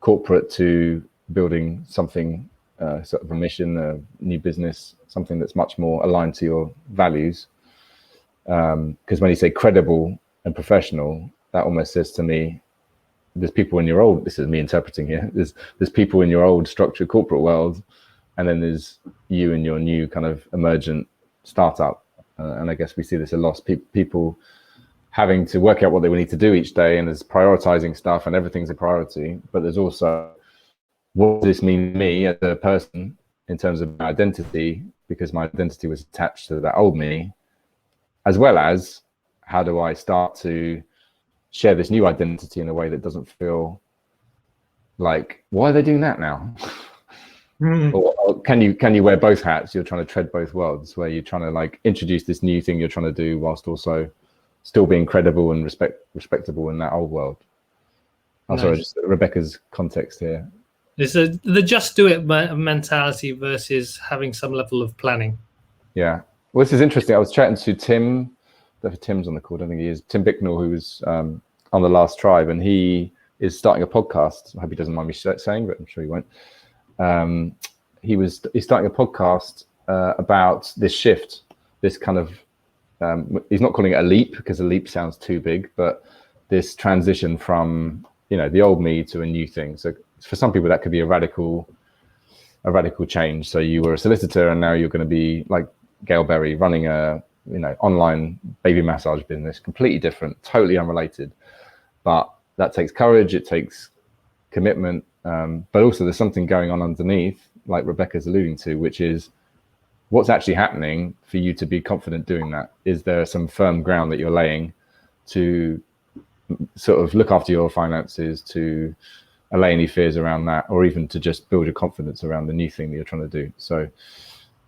corporate to building something, sort of a mission, a new business, something that's much more aligned to your values. Because when you say credible and professional, that almost says to me, there's people in your old, this is me interpreting here, there's people in your old structured corporate world, and then there's you in your new kind of emergent startup. And I guess we see this a lot, people having to work out what they need to do each day, and there's prioritizing stuff and everything's a priority. But there's also, what does this mean to me as a person in terms of my identity, because my identity was attached to that old me, as well as how do I start to share this new identity in a way that doesn't feel like, why are they doing that now? Or can you wear both hats? You're trying to tread both worlds, where you're trying to like introduce this new thing you're trying to do whilst also still being credible and respectable in that old world. I'm sorry, just Rebecca's context here. It's the just do it mentality versus having some level of planning. Yeah. Well, this is interesting. I was chatting to Tim, Tim's on the call, I don't think he is, Tim Bicknell, who was on the last Tribe, and he is starting a podcast. I hope he doesn't mind me saying, but I'm sure he won't. He's starting a podcast about this shift, this kind of, he's not calling it a leap because a leap sounds too big, but this transition from, the old me to a new thing. So for some people that could be a radical change. So you were a solicitor and now you're going to be like Gail Berry running a, online baby massage business, completely different, totally unrelated. But that takes courage, it takes commitment, but also there's something going on underneath, like Rebecca's alluding to, which is what's actually happening for you to be confident doing that. Is there some firm ground that you're laying to sort of look after your finances, to allay any fears around that, or even to just build your confidence around the new thing that you're trying to do? So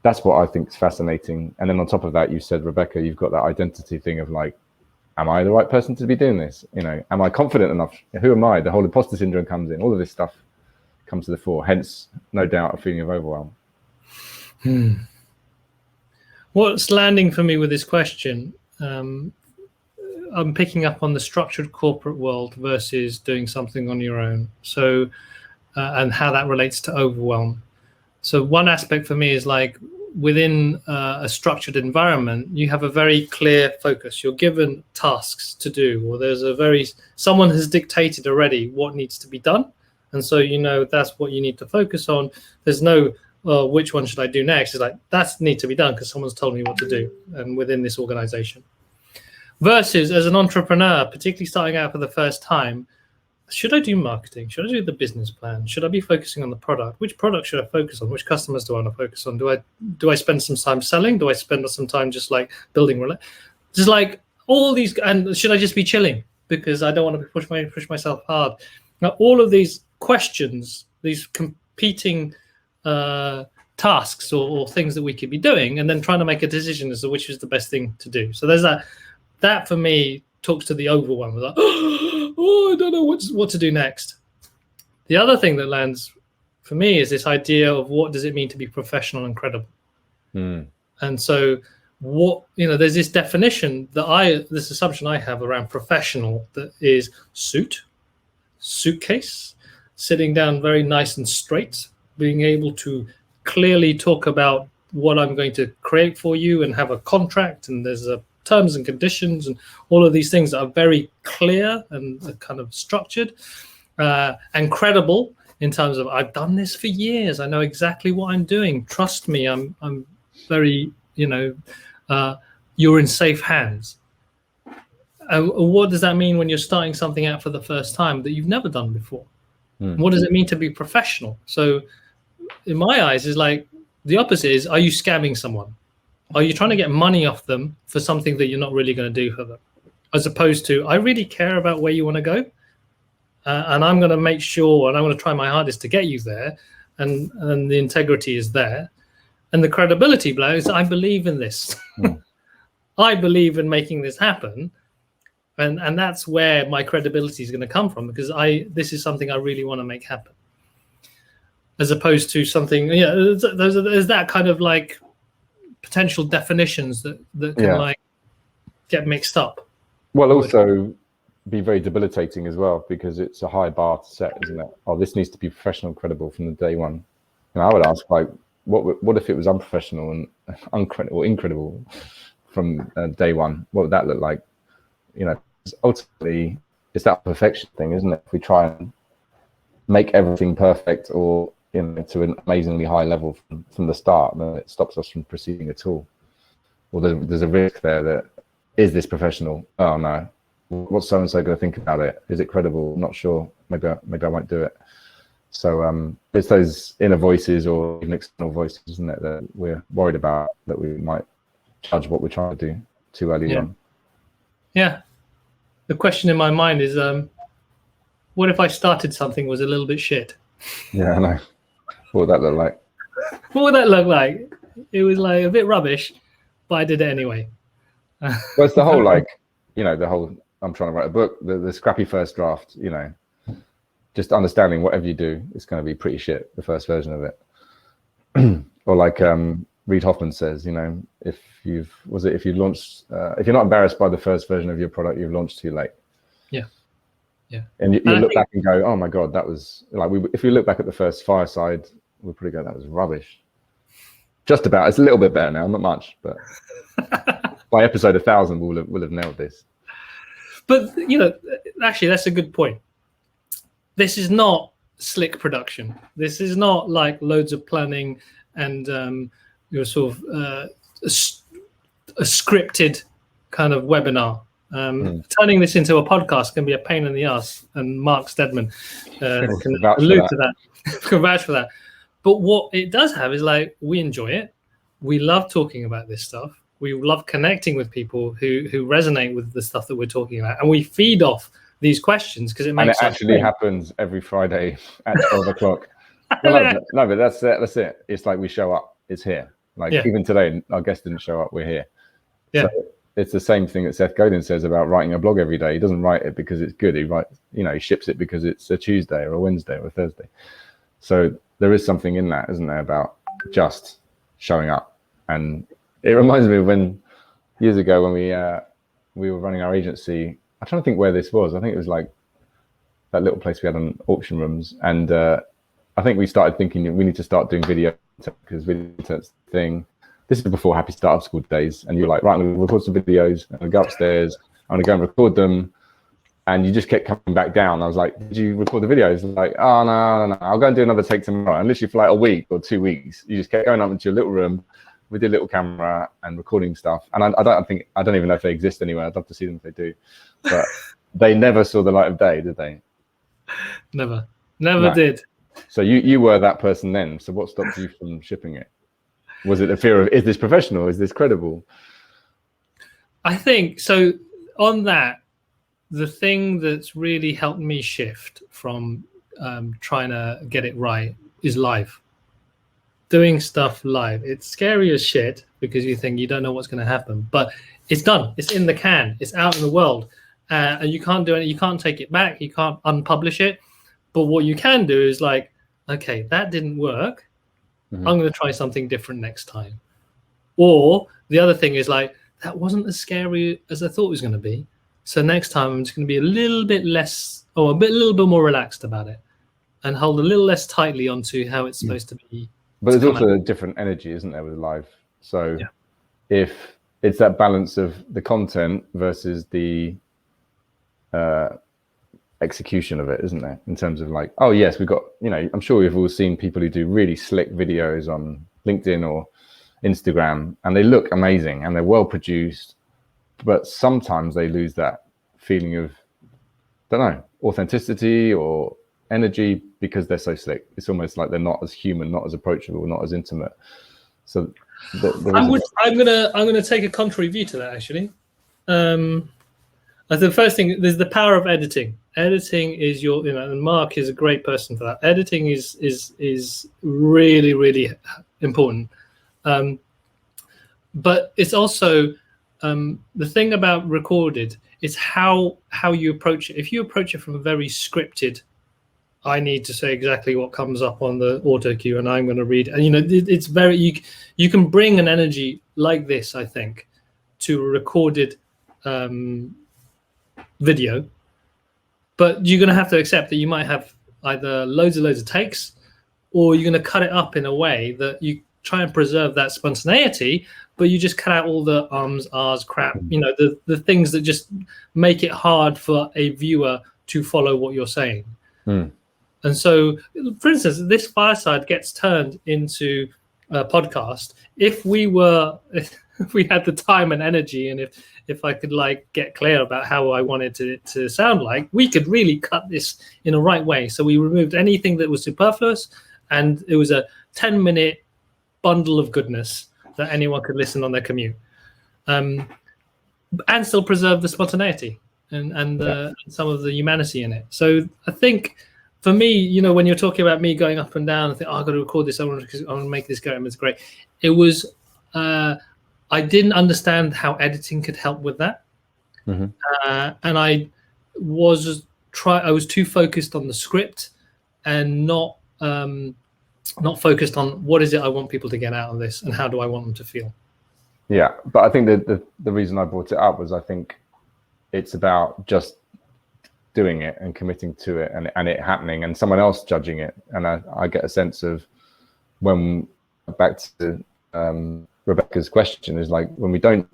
that's what I think is fascinating. And then on top of that, you said, Rebecca, you've got that identity thing of like, am I the right person to be doing this? Am I confident enough? Who am I? The whole imposter syndrome comes in. All of this stuff comes to the fore. Hence, no doubt, a feeling of overwhelm. What's landing for me with this question, I'm picking up on the structured corporate world versus doing something on your own. So, and how that relates to overwhelm. So one aspect for me is like, within a structured environment, you have a very clear focus. You're given tasks to do, or someone has dictated already what needs to be done. And so, that's what you need to focus on. There's no, which one should I do next? It's like, that needs to be done because someone's told me what to do, and within this organization. Versus as an entrepreneur, particularly starting out for the first time, should I do marketing? Should I do the business plan? Should I be focusing on the product? Which product should I focus on? Which customers do I want to focus on? Do I spend some time selling? Do I spend some time just like building? Just like all these, and should I just be chilling because I don't want to push myself hard? Now, all of these questions, these competing tasks or things that we could be doing, and then trying to make a decision as to which is the best thing to do. So there's that for me talks to the overwhelm. Like, oh, I don't know what to do next. The other thing that lands for me is this idea of what does it mean to be professional and credible. And so there's this definition this assumption I have around professional that is suitcase, sitting down very nice and straight, being able to clearly talk about what I'm going to create for you and have a contract, and there's terms and conditions and all of these things that are very clear and kind of structured, and credible in terms of I've done this for years. I know exactly what I'm doing. Trust me, I'm very, you're in safe hands. What does that mean when you're starting something out for the first time that you've never done before? What does it mean to be professional? So in my eyes, is like the opposite is, are you scamming someone? Are you trying to get money off them for something that you're not really going to do for them? As opposed to, I really care about where you want to go. And I'm going to make sure, and I'm going to try my hardest to get you there. And the integrity is there. And the credibility blows, I believe in this. I believe in making this happen. And that's where my credibility is going to come from, because this is something I really want to make happen. As opposed to something, there's that kind of like potential definitions that can like get mixed up. Well, also be very debilitating as well, because it's a high bar to set, isn't it? Oh, this needs to be professional and credible from the day one. And I would ask, like, what if it was unprofessional and incredible from day one? What would that look like? Ultimately, it's that perfection thing, isn't it? If we try and make everything perfect or to an amazingly high level from the start, then it stops us from proceeding at all. Or there's a risk there that, is this professional? Oh no, what's so and so going to think about it? Is it credible? Not sure. Maybe I won't do it. So it's those inner voices or even external voices, isn't it, that we're worried about, that we might judge what we're trying to do too early on. Yeah. The question in my mind is, what if I started something was a little bit shit? Yeah, I know. What would that look like? What would that look like? It was like a bit rubbish, but I did it anyway. Well, it's the whole I'm trying to write a book, the scrappy first draft, just understanding whatever you do, it's going to be pretty shit, the first version of it. Or like Reid Hoffman says, if you're not embarrassed by the first version of your product, you've launched too late. Yeah. And you look back and go, oh my God, that was like, if we look back at the first Fireside, we'll probably go, that was rubbish. Just about. It's a little bit better now, not much, but by episode 1000, we'll have nailed this. But, actually, that's a good point. This is not slick production. This is not like loads of planning and sort of a scripted kind of webinar. Turning this into a podcast can be a pain in the ass, and Mark Steadman can allude to that, can vouch for that. But what it does have is, like, we enjoy it. We love talking about this stuff. We love connecting with people who resonate with the stuff that we're talking about, and we feed off these questions because it makes. And it actually happens every Friday at 12 o'clock. No, but that's it. That's it. It's like we show up. It's here. Like even today, our guest didn't show up. We're here. Yeah. So it's the same thing that Seth Godin says about writing a blog every day. He doesn't write it because it's good. He writes, he ships it because it's a Tuesday or a Wednesday or a Thursday. So there is something in that, isn't there, about just showing up. And it reminds me of when years ago when we were running our agency. I'm trying to think where this was. I think it was like that little place we had on Auction Rooms. And I think we started thinking we need to start doing video because video content's the thing. This is before Happy Startup School days. And you're like, right, I'm going to record some videos. I'm going to go upstairs. I'm going to go and record them. And you just kept coming back down. I was like, did you record the videos? Like, oh, no. I'll go and do another take tomorrow. And literally for like a week or 2 weeks, you just kept going up into your little room with your little camera and recording stuff. And I don't even know if they exist anywhere. I'd love to see them if they do. But they never saw the light of day, did they? Never did. So you were that person then. So what stopped you from shipping it? Was it the fear of, is this professional? Is this credible? I think so. on that, the thing that's really helped me shift from trying to get it right is live. Doing stuff live. It's scary as shit because you think you don't know what's going to happen, but it's done. It's in the can. It's out in the world, and you can't do it. You can't take it back. You can't unpublish it. But what you can do is like, okay, that didn't work. Mm-hmm. I'm going to try something different next time. Or the other thing is like, that wasn't as scary as I thought it was going to be. So next time I'm just going to be a little bit less, or a little bit more relaxed about it, and hold a little less tightly onto how it's supposed to be. But there's also a different energy, isn't there, with live? So if it's that balance of the content versus the execution of it, isn't there? In terms of like, oh yes, we've got, I'm sure we've all seen people who do really slick videos on LinkedIn or Instagram, and they look amazing and they're well produced, but sometimes they lose that feeling of, don't know, authenticity or energy because they're so slick. It's almost like they're not as human, not as approachable, not as intimate. So I'm gonna take a contrary view to that, actually. The first thing, there's the power of editing. Editing is and Mark is a great person for that. Editing is really, really important. But it's also the thing about recorded is how you approach it. If you approach it from a very scripted, I need to say exactly what comes up on the auto cue, and I'm going to read. And it's very you can bring an energy like this, I think, to a recorded video. But you're going to have to accept that you might have either loads of takes, or you're going to cut it up in a way that you try and preserve that spontaneity, but you just cut out all the ums, ahs, crap, the things that just make it hard for a viewer to follow what you're saying. And so, for instance, this fireside gets turned into a podcast. If we had the time and energy, and if I could get clear about how I wanted it to sound like, we could really cut this in a right way. So we removed anything that was superfluous, and it was a 10-minute bundle of goodness that anyone could listen on their commute, and still preserve the spontaneity and some of the humanity in it. So I think, for me, when you're talking about me going up and down, I think, I've got to record this. I want to make this go. And it's great. It was, I didn't understand how editing could help with that. And I was too focused on the script and not focused on what is it I want people to get out of this and how do I want them to feel. Yeah, but I think that the reason I brought it up was I think it's about just doing it and committing to it and it happening and someone else judging it. And I get a sense of, when back to Rebecca's question, is like when we try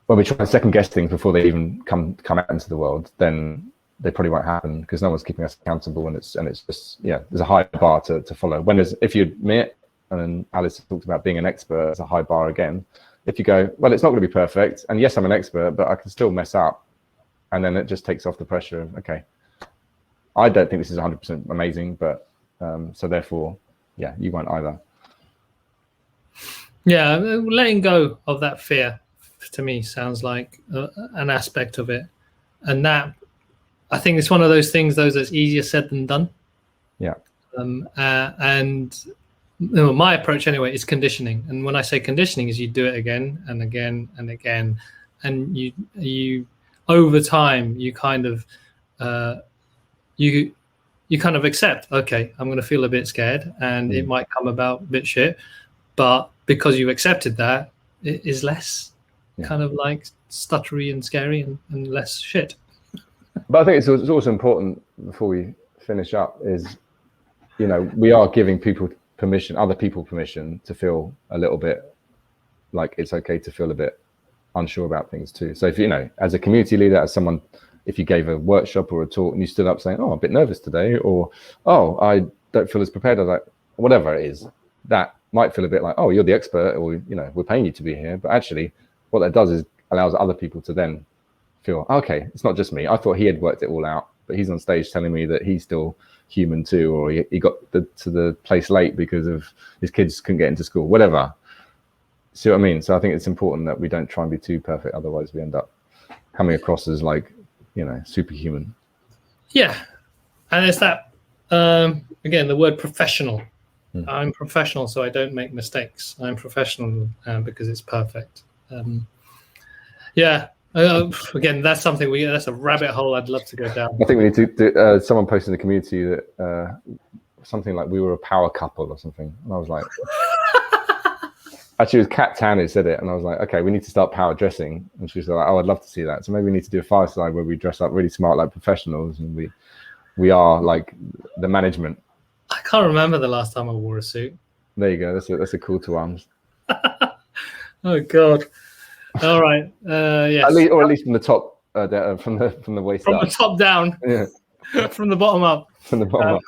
to second guess things before they even come out into the world, then they probably won't happen because no one's keeping us accountable, and it's just there's a high bar to follow. If you admit, and then Alice talked about being an expert, it's a high bar again. If you go, well, it's not going to be perfect, and yes, I'm an expert, but I can still mess up. And then it just takes off the pressure of, okay, I don't think this is 100% amazing, but so therefore, you won't either. Yeah, letting go of that fear, to me, sounds like an aspect of it. And that, I think it's one of those things, that's easier said than done. Yeah. And my approach anyway is conditioning. And when I say conditioning, is you do it again and again and again. And you over time, you kind of you kind of accept, okay, I'm going to feel a bit scared, and it might come about a bit shit, but because you accepted that, it is less kind of like stuttery and scary and less shit. But I think it's also important, before we finish up, is we are giving other people permission to feel a little bit like it's okay to feel a bit unsure about things too. So if as a community leader, as someone, if you gave a workshop or a talk and you stood up saying, oh, I'm a bit nervous today, or I don't feel as prepared as whatever it is, that might feel a bit like, oh, you're the expert, or we're paying you to be here. But actually what that does is allows other people to then feel, okay, it's not just me. I thought he had worked it all out, but he's on stage telling me that he's still human too, or he got to the place late because of his kids couldn't get into school, whatever. See what I mean? So I think it's important that we don't try and be too perfect, otherwise we end up coming across as like, superhuman. Yeah, and it's that again, the word professional. I'm professional, so I don't make mistakes. I'm professional because it's perfect. Again, that's something that's a rabbit hole I'd love to go down. I think we need to do, someone posted in the community that something like we were a power couple or something, and I was like, actually it was Kat Tan who said it, and I was like, okay, we need to start power dressing, and she was like, oh, I'd love to see that. So maybe we need to do a fireside where we dress up really smart like professionals, and we are like the management. I can't remember the last time I wore a suit. There you go. That's a call to arms. Oh God! All right. Yes. At least from the top, from the waist from up. the top down. Yeah. From the bottom up. From the bottom up.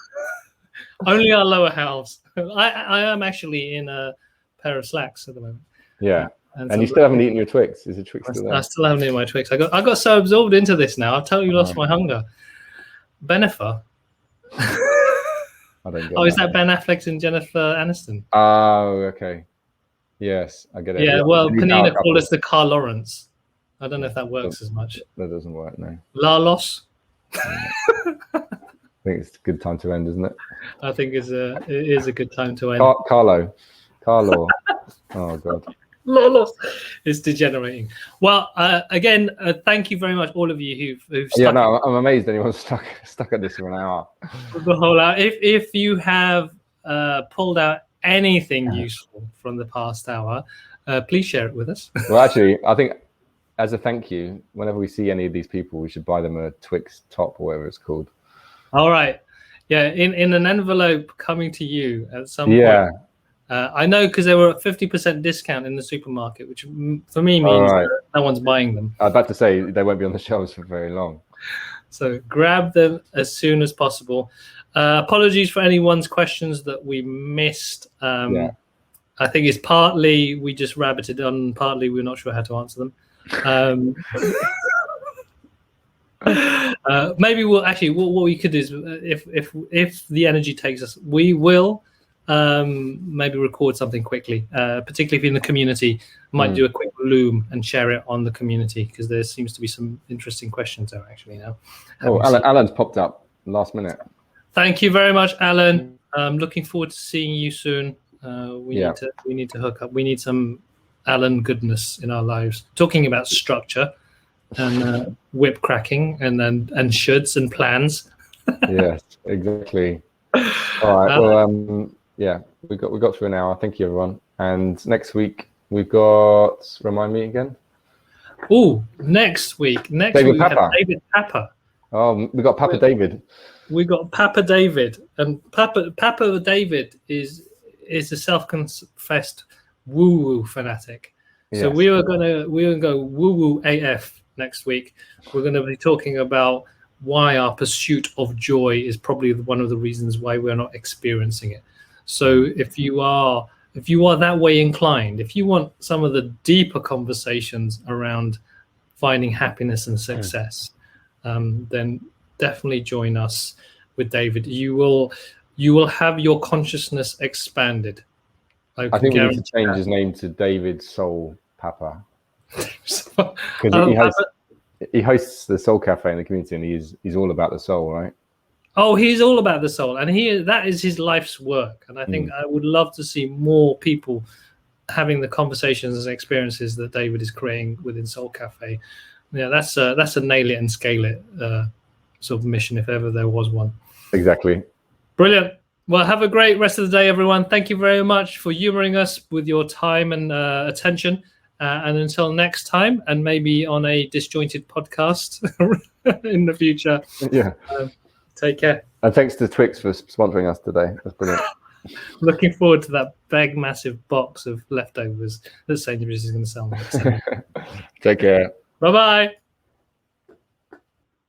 Only our lower halves. I am actually in a pair of slacks at the moment. Yeah. And you still haven't eaten your Twix. Is the Twix still there? I still haven't eaten my Twix. I got so absorbed into this now. I've totally lost my hunger. Benefer. I don't get is that Ben Affleck and Jennifer Aniston? Oh, okay. Yes, I get it. Yeah, well, Panina called us the Carl Laurence. I don't know if that works as much. That doesn't work, no. Lalos. I think it's a good time to end, isn't it? I think it is a good time to end. Carlo. Oh, God. Lalos. It's degenerating. Well, again, thank you very much, all of you who've stuck. Yeah, no, I'm amazed anyone's stuck at this for an hour. The whole hour. If you have pulled out anything useful from the past hour, please share it with us. Well, actually, I think as a thank you, whenever we see any of these people, we should buy them a Twix top or whatever it's called. All right. Yeah, in an envelope coming to you at some point. I know because they were at 50% discount in the supermarket, which for me means that no one's buying them. I was about to say they won't be on the shelves for very long. So grab them as soon as possible. Apologies for anyone's questions that we missed. I think it's partly we just rabbited on, partly we're not sure how to answer them. Maybe we'll actually what we could do is if the energy takes us, we will maybe record something quickly, particularly if you're in the community. Might do a quick loom and share it on the community because there seems to be some interesting questions there actually now. Alan's popped up last minute. Thank you very much, Alan. I'm looking forward to seeing you soon. We need to hook up. We need some Alan goodness in our lives. Talking about structure and whip cracking and shoulds and plans. Yes, exactly. All right. Well, we got through an hour. Thank you, everyone. And next week we've got. Remind me again. Oh, next week we have David Papa. Oh, we got Papa David. We got Papa David, and Papa David is a self-confessed woo-woo fanatic. Yes. So we're gonna go woo-woo AF next week. We're gonna be talking about why our pursuit of joy is probably one of the reasons why we're not experiencing it. So if you are that way inclined, if you want some of the deeper conversations around finding happiness and success, then definitely join us with David. You will have your consciousness expanded. I think we need to change his name to David Soul Papa. Because he hosts the Soul Cafe in the community, and he's all about the soul, right? Oh, he's all about the soul, and that is his life's work. And I think I would love to see more people having the conversations and experiences that David is creating within Soul Cafe. Yeah, that's a nail it and scale it sort of mission, if ever there was one. Exactly. Brilliant. Well, have a great rest of the day, everyone. Thank you very much for humoring us with your time and attention. And until next time, and maybe on a disjointed podcast in the future. Yeah. Take care. And thanks to Twix for sponsoring us today. That's brilliant. Looking forward to that big, massive box of leftovers that Sainsbury's is going to sell next time. Take care. Bye-bye.